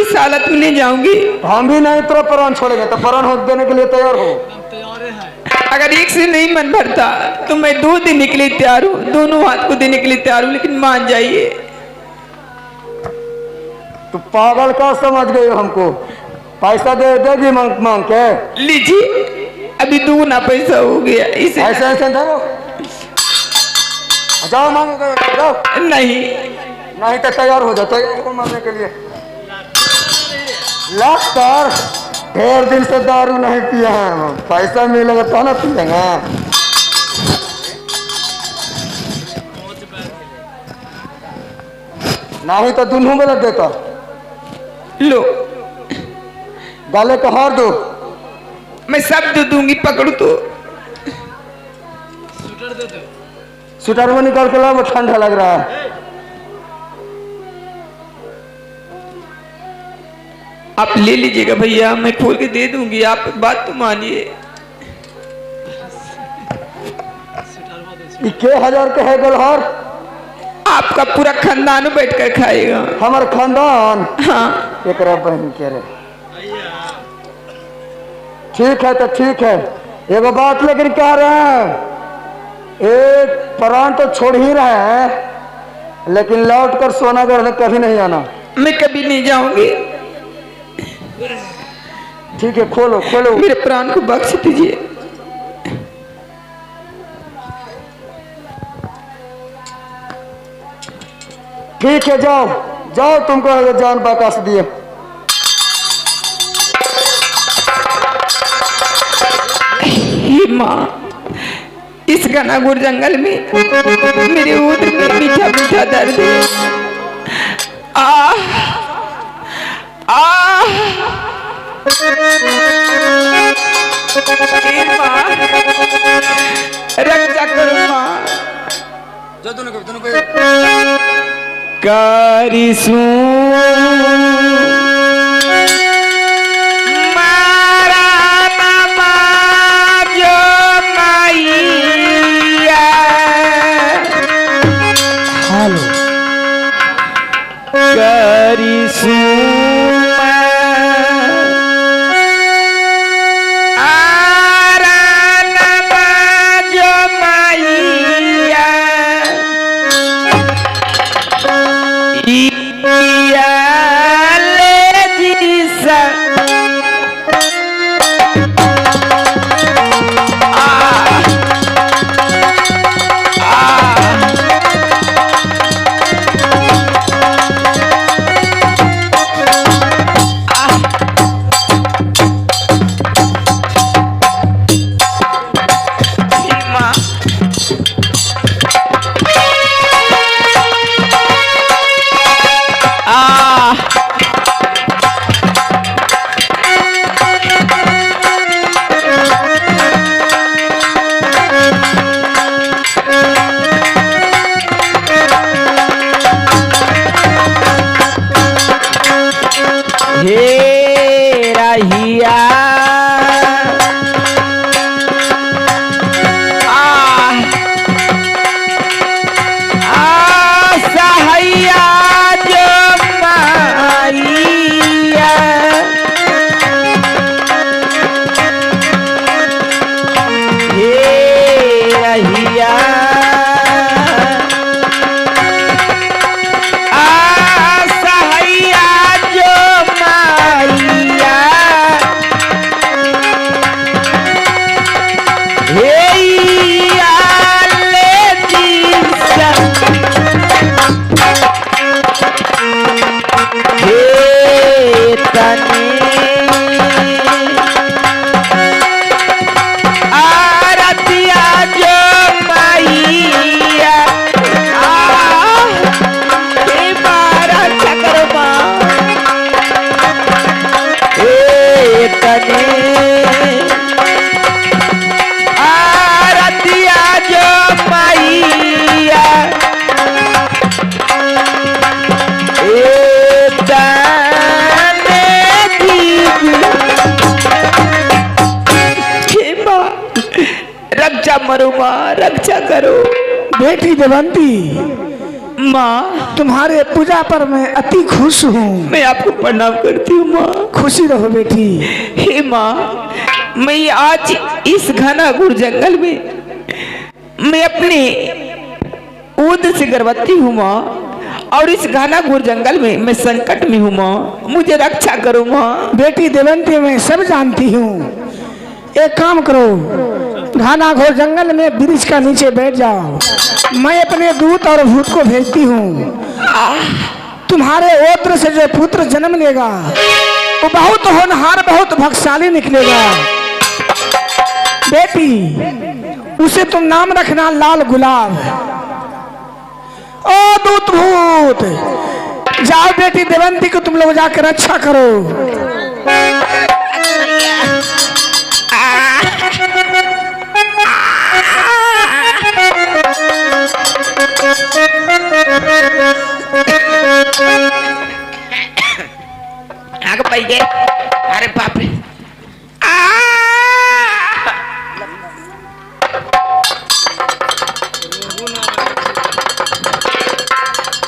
इस हालत में नहीं जाऊंगी। हम भी नहीं तो प्राण छोड़ेंगे, तो प्राण हो देने के लिए तैयार हो। अगर एक से नहीं मन भरता तो मैं 2 देने के लिए तैयार हूँ, दोनों हाथ को देने के लिए तैयार हूँ, लेकिन मान जाइए। तू पागल का समझ गई हमको? पैसा दे देगी मांग मांग के? लीजिए, अभी 2 ना पैसा हो गया इसे। ऐसे ऐसे दो, जाओ मांग जाओ। नहीं नहीं तो तैयार हो जाओ, तैयार हो मरने के लिए। लगता ढेर दिन से दारू नहीं पिया है, पैसा मिलेगा तो ना पिएंगे। नहीं तो दोनों गलत देता। लो, गाले का हार दो। मैं सब दे दूंगी, पकड़ो तो। स्वेटर में निकाल के लाओ, ठंडा लग रहा है। आप ले लीजिएगा भैया, मैं खोल के दे दूंगी, आप बात तो मानिए। के 1000 के है गलहार? आपका पूरा खानदान बैठ कर खाएगा। हमार खानदान? हाँ। एक बहन के रे। ठीक है तो ठीक है, एगो बात लेकिन कह रहे हैं, एक प्राण तो छोड़ ही रहे हैं, लेकिन लौट कर सोनागढ़ में कभी नहीं आना। मैं कभी नहीं जाऊंगी। ठीक है, खोलो खोलो। मेरे प्राण को बख्श दीजिए। ठीक है, जाओ जाओ, तुमको जान बाकाश दिए। हे माँ, इस घनाघोर जंगल में मेरे उदर में मीठा मीठा दर्द है। हे माँ, रक्षा करो माँ। करिसू रक्षा मरो माँ, रक्षा करो। बेटी देवंती, माँ तुम्हारे पूजा पर मैं अति खुश हूँ। मैं आपको प्रणाम करती हूँ माँ। खुशी रहो बेटी। हे माँ, मैं आज इस घना घोर जंगल में मैं अपने उद्र से गर्भवती हूँ माँ, और इस घना घोर जंगल में मैं संकट में हूँ माँ, मुझे रक्षा करो माँ। बेटी देवंती, मैं सब जानती हूँ। एक काम करो, घना घोर जंगल में वृक्ष का नीचे बैठ जाओ। मैं अपने दूत और भूत को भेजती हूँ। तुम्हारे ओत्र से जो पुत्र जन्म लेगा वो बहुत होनहार, बहुत भक्तिशाली निकलेगा। बेटी, उसे तुम नाम रखना लाल गुलाब। ओ दूत भूत, जाओ बेटी देवंती को तुम लोग जाकर रक्षा करो। आगे पहले, अरे बाप रे,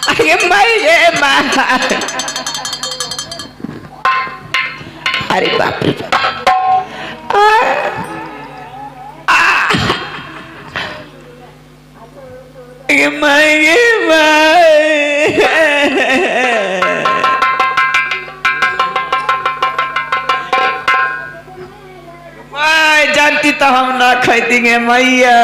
अरे माँ, अरे बाप रे, जानती तो हम ना खरीदेंगे मैया।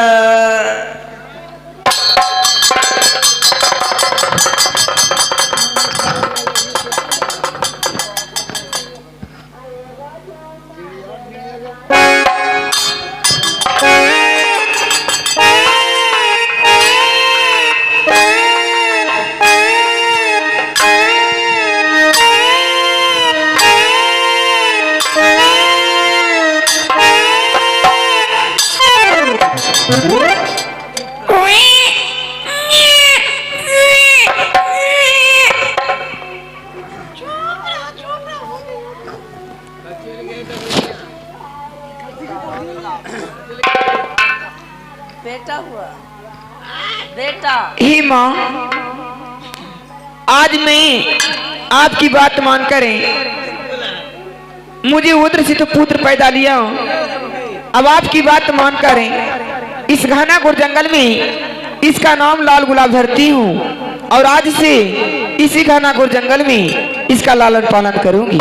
बेटा हुआ बेटा। हे माँ, आज मैं आपकी बात मान करें, मुझे उधर से तो पुत्र पैदा लिया, अब आपकी बात मान करें इस घना घोर जंगल में इसका नाम लाल गुलाब धरती हूँ, और आज से इसी घना घोर जंगल में इसका लालन पालन करूंगी।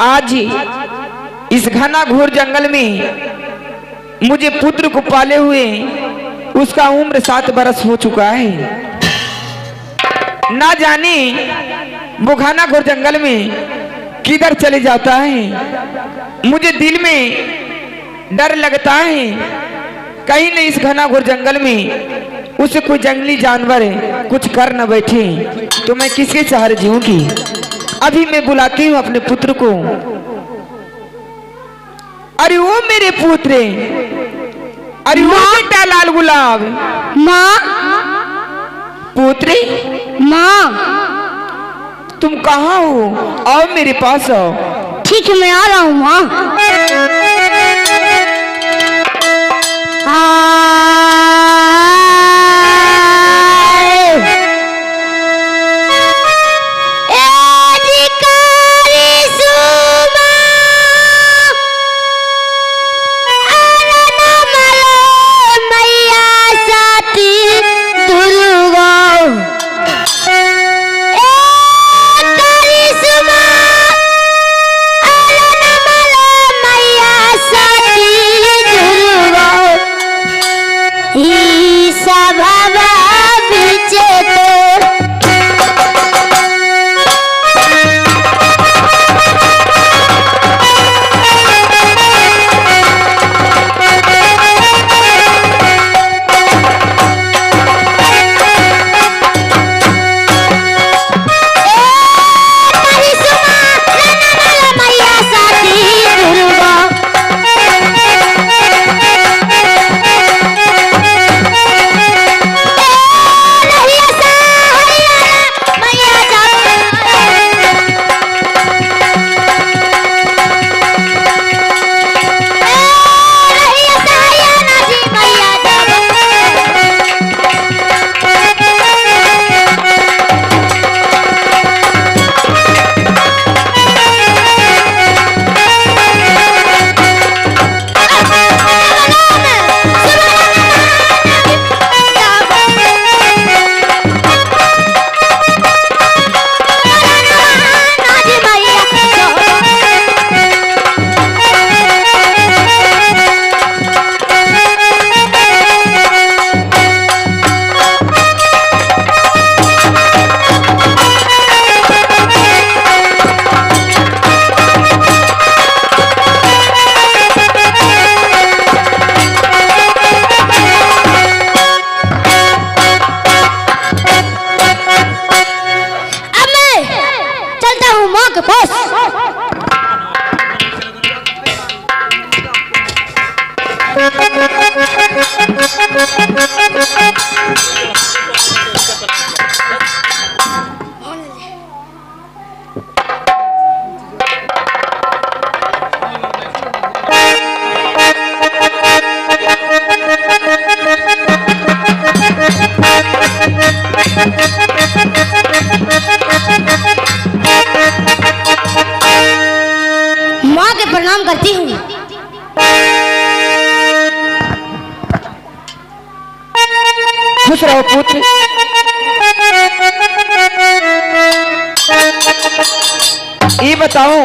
आज इस घना घोर जंगल में मुझे पुत्र को पाले हुए उसका उम्र 7 बरस हो चुका है। ना जाने वो घना घोर जंगल में किधर चले जाता है। मुझे दिल में डर लगता है कहीं नहीं इस घना घोर जंगल में उसे कोई जंगली जानवर कुछ कर न बैठे तो मैं किसके सहारे जीऊंगी। अभी मैं बुलाती हूँ अपने पुत्र को। अरे वो मेरे पुत्र, अरे वो बेटा लाल गुलाब। माँ, पुत्री, माँ, तुम कहाँ हो? आओ मेरे पास आओ। ठीक है मैं आ रहा हूँ माँ। तारी के पास। माँ के प्रणाम करती हूँ। खुश रहो पुत्र। ये बताओ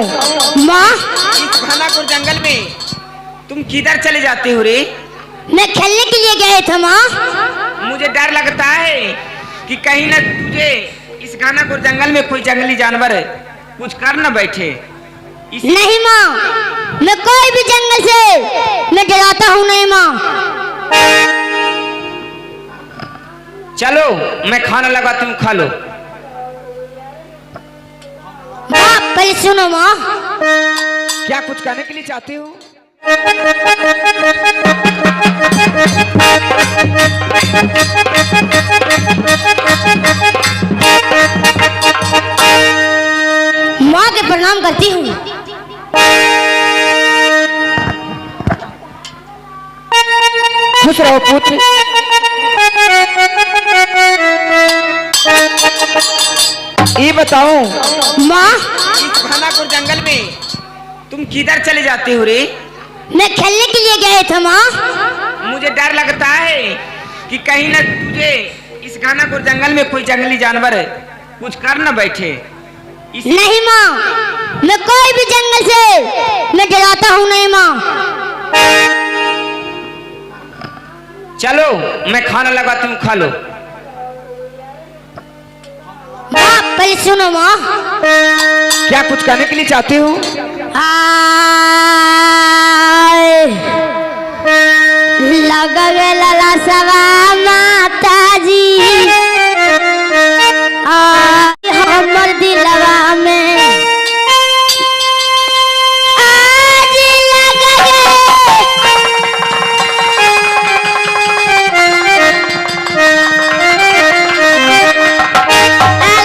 माँ, इस घनापुर जंगल में तुम किधर चले जाते हो रे? मैं खेलने के लिए गए थे माँ। मुझे डर लगता है कि कहीं न तुझे इस घनापुर जंगल में कोई जंगली जानवर कुछ कर न बैठे। नहीं माँ, मैं कोई भी जंगल से मैं डराता हूँ नहीं माँ। चलो मैं खाना लगाती हूँ, खा लो। माँ पहले सुनो माँ। क्या कुछ कहने के लिए चाहते हो? माँ के प्रणाम करती हूँ। खुश रहो पुत्र। ये बताओ माँ, इस घनापुर जंगल में तुम किधर चले जाते हो रे? मैं खेलने के लिए गए थे माँ। मुझे डर लगता है कि कहीं न तुझे इस घनापुर जंगल में कोई जंगली जानवर कुछ कर न बैठे। नहीं माँ, मैं कोई भी जंगल से मैं डराता हूँ नहीं माँ। चलो मैं खाना लगाती हूँ, खा लो। माँ पहले सुनो माँ। क्या कुछ कहने के लिए चाहते हो? लगा लाला सवा माता जी हमर दिलवा में आज लगा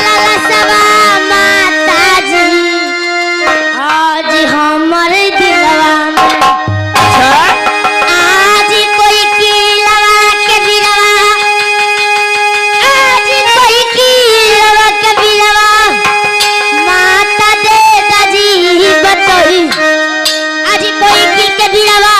लाला सवा माता जी आज हमर दिलवा में आज कोई की लगा के बिरवा आज कोई की लगा के बिरवा माता दे दाजी बताई आज कोई की के बिरवा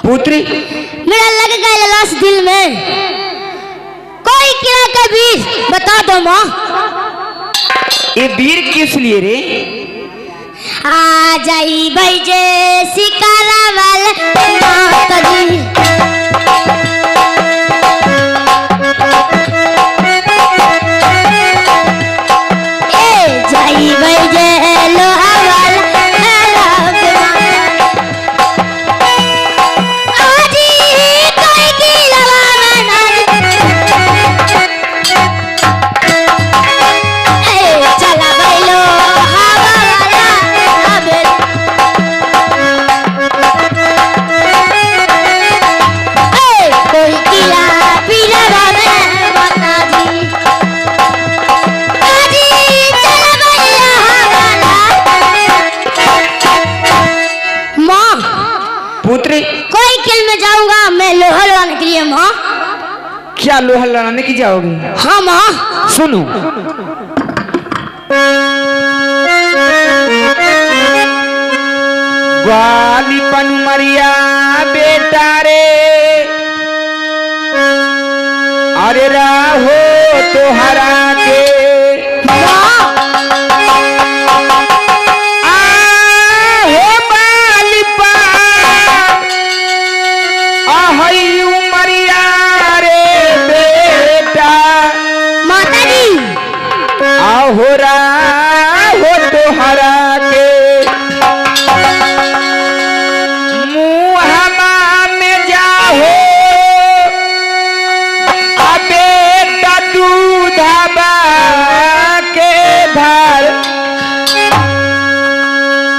पुत्री मेरा लग गया लाश दिल में कोई किला का बीज बता दो माँ। ये वीर किस लिए रे? आ जाई भाई जे शिकारा वाल माता जी ए जाई भाई जे लोहा वाल पुत्री कोई खेल में जाऊंगा मैं लोहा लगाने के लिए माँ। क्या लोहा लड़ाने की जाओगी? हाँ माँ। सुनो बाली पनुमरिया बेटा रे अरे राहो तोहरा के हो बाली पा आहई उमरिया रे बेटा माता जी आहो राहो तोहरा के मुहमा में जाहो बेटा दूधबा के धार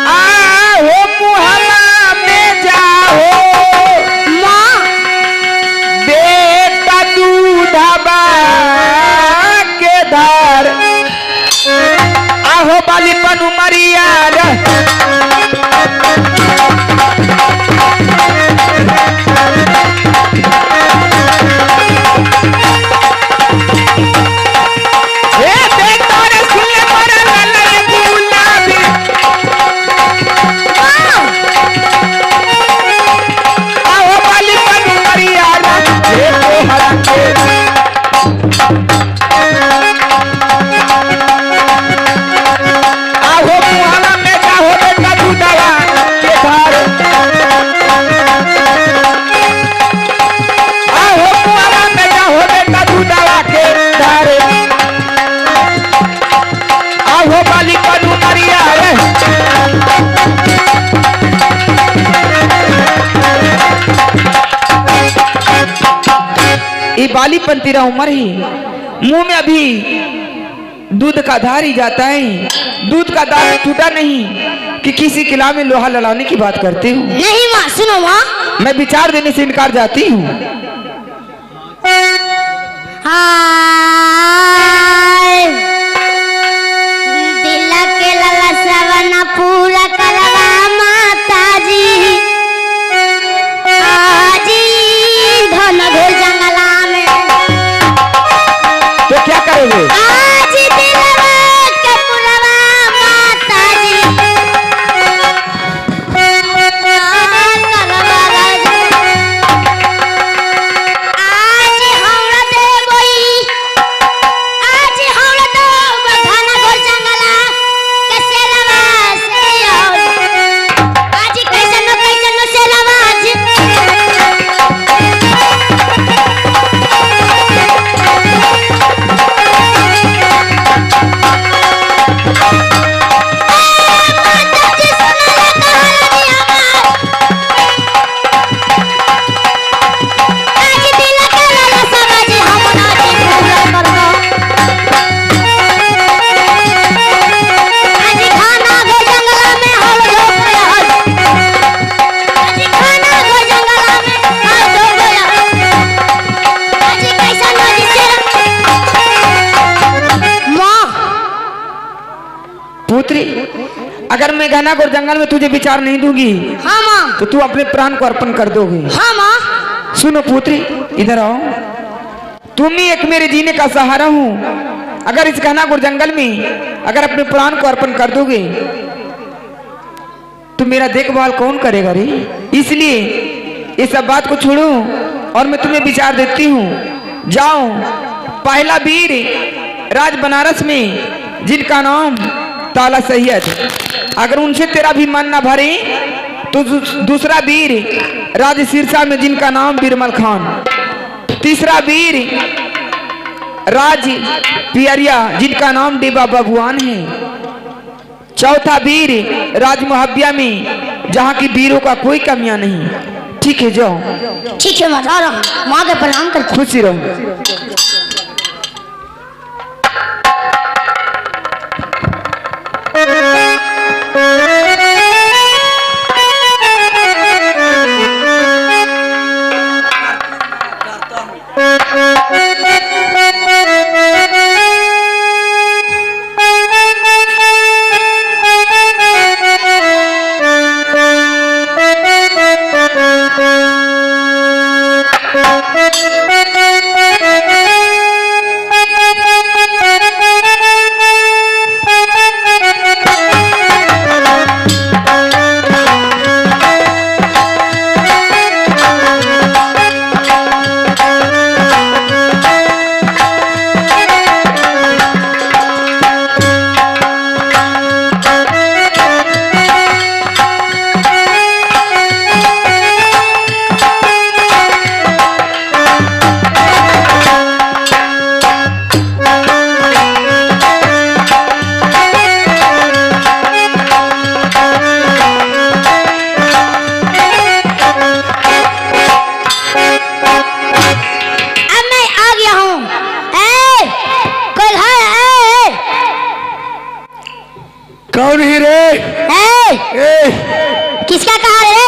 आहो मुहमा में जाहो माँ बेटा दूधबा के धार आहो बाली पनुमरिया बालीपन तेरा उम्र ही मुंह में अभी दूध का धार ही जाता है, दूध का दार टूटा नहीं कि किसी किला में लोहा लड़ाने की बात करते हो। नहीं माँ, सुनो माँ, मैं विचार देने से इनकार जाती हूँ। हाय दिल के ललसवना पूरा करवा माता जी आजी धन घोर जंगला में तो क्या करोगे? आज दिलवा के पुरवा माता जी आज हमरा देबई आज हमरा तो धन घोर जंगला के सेलवा से आज कैसन सेलवा पुत्री, अगर मैं घनाघोर जंगल में तुझे विचार नहीं दूंगी हाँ माँ, तो तू अपने प्राण को अर्पण कर दोगी। हाँ माँ, सुनो पुत्री, इधर आओ। तुम ही एक मेरे जीने का सहारा हूँ। अगर इस घनाघोर जंगल में अगर अपने प्राण को अर्पण कर दोगे तो मेरा देखभाल कौन करेगा रे? इसलिए ये सब बात को छोड़ो और मैं तुम्हें विचार देती हूँ। जाओ, पहला वीर राज बनारस में जिनका नाम ताला सैयद, अगर उनसे तेरा भी मन ना भरे तो दूसरा वीर राज सिरसा में जिनका नाम बिरमल खान, तीसरा वीर राज पियरिया जिनका नाम देवा भगवान है, चौथा वीर राज मुहब्बिया में जहाँ की वीरों का कोई कमियां नहीं। ठीक है, जाओ। ठीक है, मैं जा रहा हूँ, माँ के प्रणाम करता हूँ। खुशी रहो। Thank you. किसका कहा रे?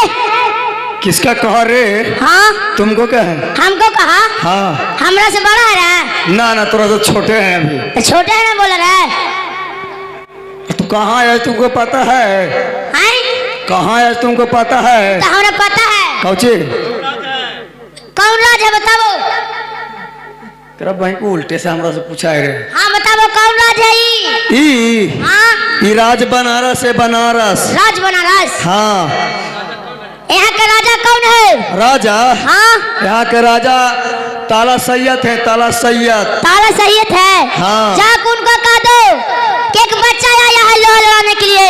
किसका कहा रे? हाँ तुमको क्या है? हमको कहा? हाँ। हमरा से बड़ा है रे? ना ना तोरा तो छोटे हैं अभी। तो छोटे है ना बोल रहे? तू कहाँ है तुमको पता है? हैं? कहाँ है तुमको पता है? तो हमरा पता है। कौची? कौन राज है बताओ? तेरा बहन को उल्टे से हमरा से पूछा है रे। हाँ बताओ कौन राज है ई? हाँ ई राज बनारस है, बनारस। राज बनारस? हाँ। यहाँ का राजा कौन है? राजा? हाँ यहाँ के राजा ताला सैयद है, ताला सैयद। ताला सैयद है? हाँ। जाकर उनको कह दो कि एक बच्चा आया है लोहा लड़ाने के लिए।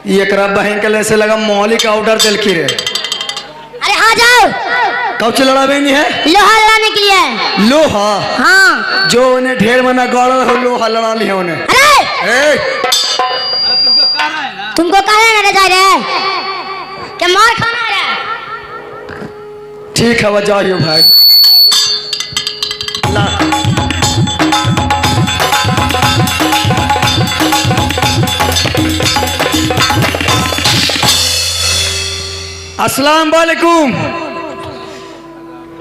ये एकरा बहन के लिए से लगा मौलिक ऑर्डर दिल की रे। अरे हाँ जाओ। कौची लड़ाबे नहीं है? लोहा लड़ाने के लिए। लोहा? हाँ। जो उन्हें ढेर मना गौड़ हो लोहा लड़ा लिया उन्हें। अरे तुमको कह रहे ना जा रहे क्या मार खाना है? ठीक है वह जाइयो भाई। ला। अस्सलाम वालेकुम।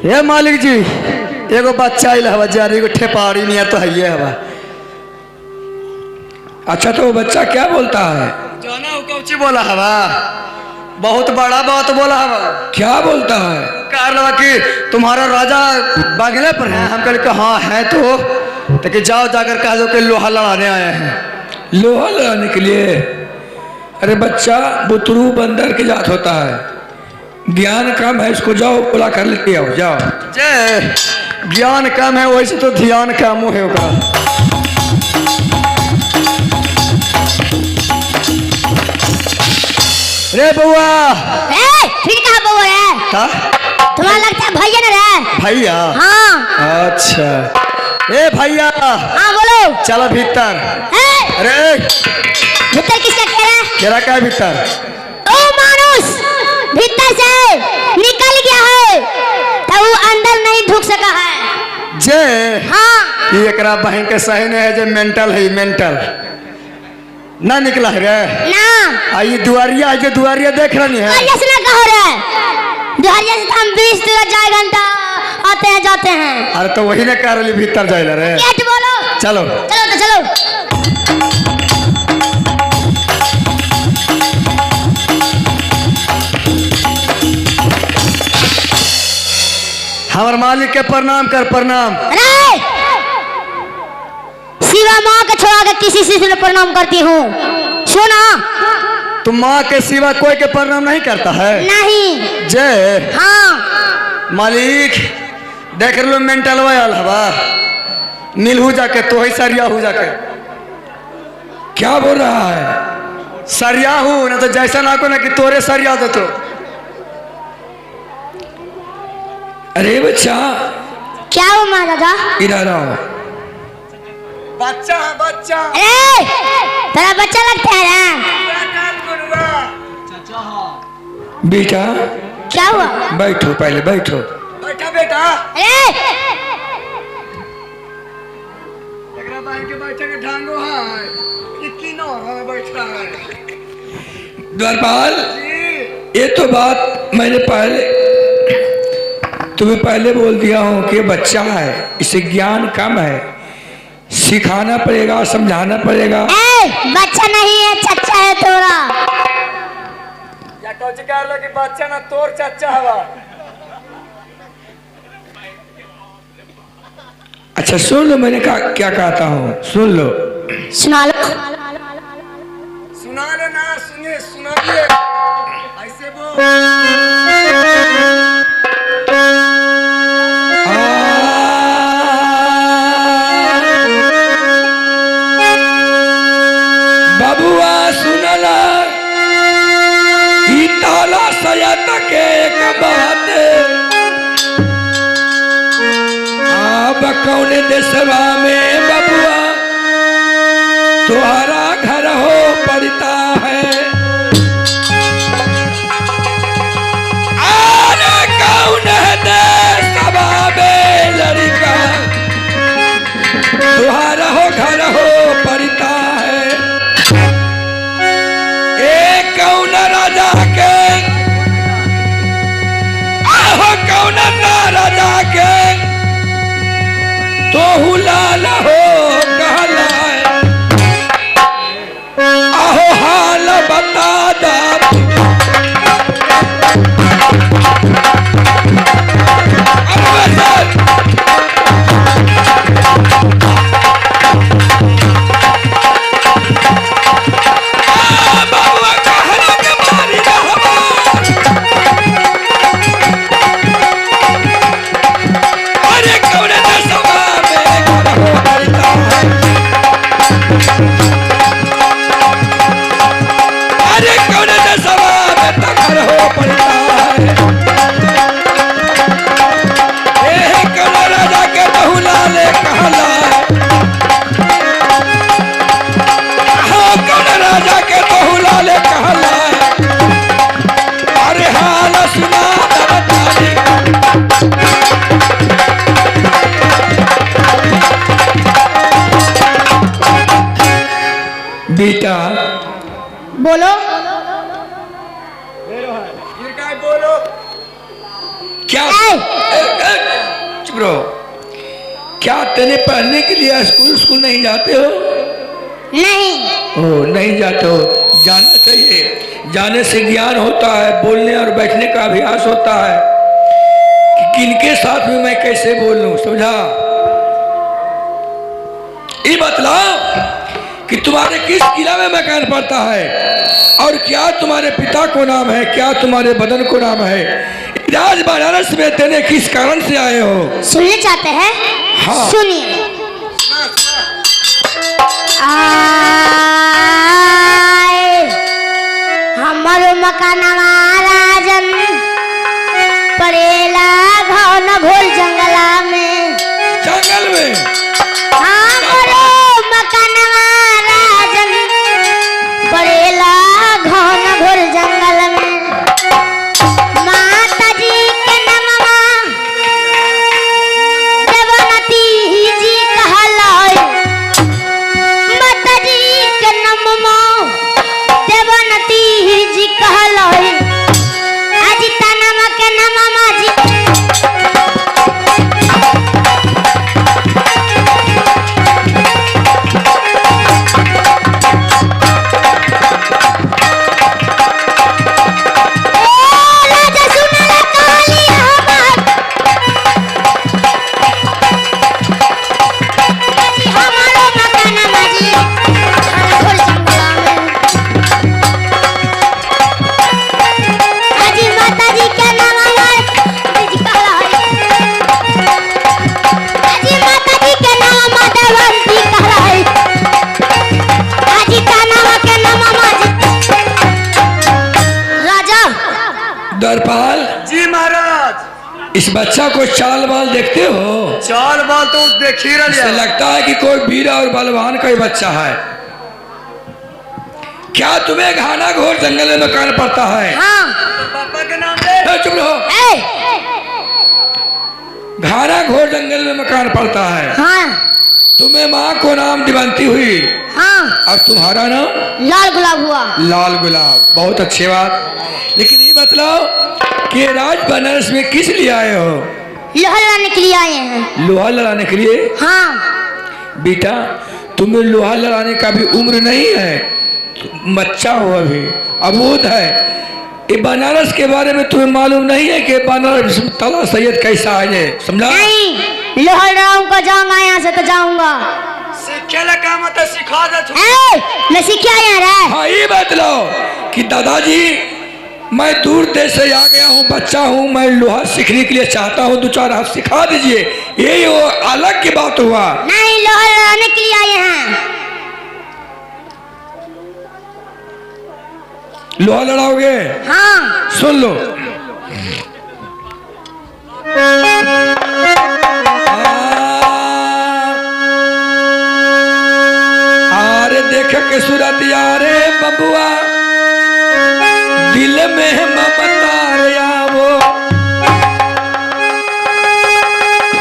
ये मालिक जी एगो बच्चा आइल हवा जारी को ठेपाड़ी नहीं है तो है ये हवा। अच्छा तो वो बच्चा क्या बोलता है? जाना हो कौची बोला हवा? बहुत बड़ा बात बोला हवा। क्या बोलता है? कह रहा कि तुम्हारा राजा बागले पर है। हम कह हाँ है तो कि जाओ जाकर कह दो कि लोहा लड़ाने आए हैं। लोहा लड़ाने के लिए? अरे बच्चा बुतरू बंदर के जात होता है, ज्ञान कम है, इसको जाओ बुला कर लेते आओ जाओ। जे ज्ञान कम है वैसे तो ध्यान कम है ओकरा। रे बउआ। फिर कहा बउआ रे? का? तुम्हारा लगता है भैया ना रे? भैया? हाँ। अच्छा ए भैया। हाँ बोलो। चलो भीतर। अरे भीतर किसका कह रहा है? तेरा क्या भीतर? ओ मानुस भीतर से निकल गया है तो वो अंदर नहीं ढुक सका है। जे हाँ। ये एकरा बहन के सही नहीं है, जो मेंटल है, मेंटल ना निकला है रे ना। ये दुआरिया है, जो दुआरिया देख रही है। ऐसे ना कहो रे, दुआरिया से हम 20 जाए घंटा आते हैं जाते हैं। अरे तो वही ने कह रही भीतर जाए रे। गेट बोलो। चलो चलो तो चलो। हमारे मालिक के प्रणाम कर, प्रणाम। अरे शिवा माँ के छोड़ा के किसी से प्रणाम करती हूँ। सुना तुम माँ के सिवा कोई के प्रणाम नहीं करता है? नहीं। जय। हाँ मालिक देख लो मेंटल वायल हवा मिल हो जाके तो ही सरिया हो जाके। क्या बोल रहा है? सरिया हूँ ना तो जैसा ना को ना कि तोरे सरिया दे तो। अरे बच्चा क्या हो माँ दादा? इधर आओ। बच्चा बच्चा। अरे तेरा बच्चा लगता है ना? बेटा क्या हुआ? बैठो, पहले बैठो। बैठा बेटा। अरे के बैठे के ढांगो है किनो हमें बैठा है। द्वारपाल ये तो बात मैंने तुम्हें पहले बोल दिया हूँ कि बच्चा है, इसे ज्ञान कम है, सिखाना पड़ेगा, समझाना पड़ेगा। बच्चा नहीं है, चच्चा है तोरा। या कौच कर लो कि बच्चा ना तोर चच्चा हवा। अच्छा सुन लो मैंने क्या कहता हूँ, सुन लो। सुना लो। सुना लो ना, सुनिए सुनाइए ऐसे बोल। बबुआ सुनला ई ताला सयत के एक बात, अब कौन देशवा में बबुआ तुम्हारा घर हो पड़ता है। अरे कौन है देशवा में लड़का तुम्हारा हो घर हो पड़ता है। कौन राजा के तो लाल हो कहला आहो हाल बता दा बेटा बोलो। क्या चुप रहो। क्या तेने पढ़ने के लिए स्कूल नहीं जाते हो? नहीं। ओ नहीं जाते हो, जाना चाहिए। जाने से ज्ञान होता है, बोलने और बैठने का अभ्यास होता है कि किनके साथ में मैं कैसे बोलूं, समझा? ये बतलाओ कि तुम्हारे किस किला में मकान पड़ता है और क्या तुम्हारे पिता को नाम है, क्या तुम्हारे बदन को नाम है? राज बनारस में तेने किस कारण से आए हो? सुनना चाहते हैं? हाँ। सुनिए। हमारो मकानवा राजन पड़ेला घन घोल जंगला में। जंगल में? हमारो मकानवा राजन पड़ेला घन घोल जंगल में। माता जी के नमवा देवनती जी कहलाए। माता जी के नमवा देवनती जी कहलाए। आज तनमा के नमवा जी दरपाल जी महाराज। इस बच्चा को चाल बाल देखते हो? चाल बाल तो देख ही इससे लगता है कि कोई वीर और बलवान का ही बच्चा है। क्या तुम्हें घाना घोर जंगल में मकान पड़ता है? हाँ। पापा के नाम पे चुप रहो। घाना घोर जंगल में मकान पड़ता है। हाँ। तुम्हें माँ को नाम दिवंती हुई। हाँ। और तुम्हारा नाम? लाल गुलाब हुआ। लाल गुलाब, बहुत अच्छी बात। लेकिन ये बतलाओ कि राज बनारस में किस लिए आए हो? लोहा लाने के लिए आए हैं। लोहा लड़ाने के लिए? हाँ। बेटा तुम्हें लोहा लड़ाने का भी उम्र नहीं है, बच्चा हो अभी, अबोध है। ये बनारस के बारे में तुम्हें मालूम नहीं है कि बनारस तला सैयद कैसा है, समझा? नहीं, लोहा लड़ाऊंगा, जाऊंगा यहाँ से तो जाऊंगा। सीखे का मत सिखा दे। मैं सीख आया रहा। हाँ ये बतलाओ कि दादाजी मैं दूर देश से आ गया हूँ, बच्चा हूँ, मैं लोहा सीखने के लिए चाहता हूँ, 2-4 हाथ सिखा दीजिए। ये वो अलग की बात हुआ। नहीं, लोहा लड़ाने के लिए आए हैं। लोहा लड़ाओगे? हाँ। सुन लो। आरे देख के सूरत यारे बबुआ, दिल में ममता रे आवो।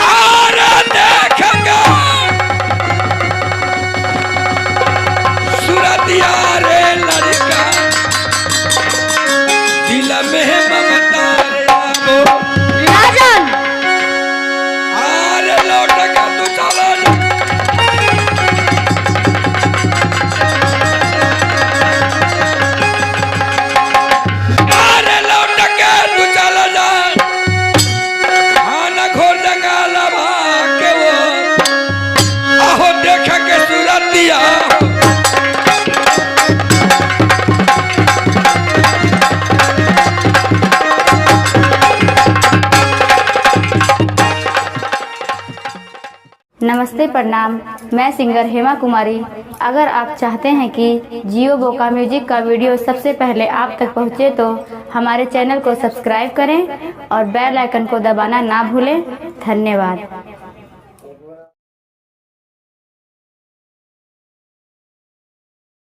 आरे देख के सूरत यारे लड़का, दिल में ममता रे आवो। राजन नमस्ते प्रणाम, मैं सिंगर हेमा कुमारी। अगर आप चाहते हैं कि जियो बोका म्यूजिक का वीडियो सबसे पहले आप तक पहुंचे तो हमारे चैनल को सब्सक्राइब करें और बेल आइकन को दबाना ना भूलें। धन्यवाद।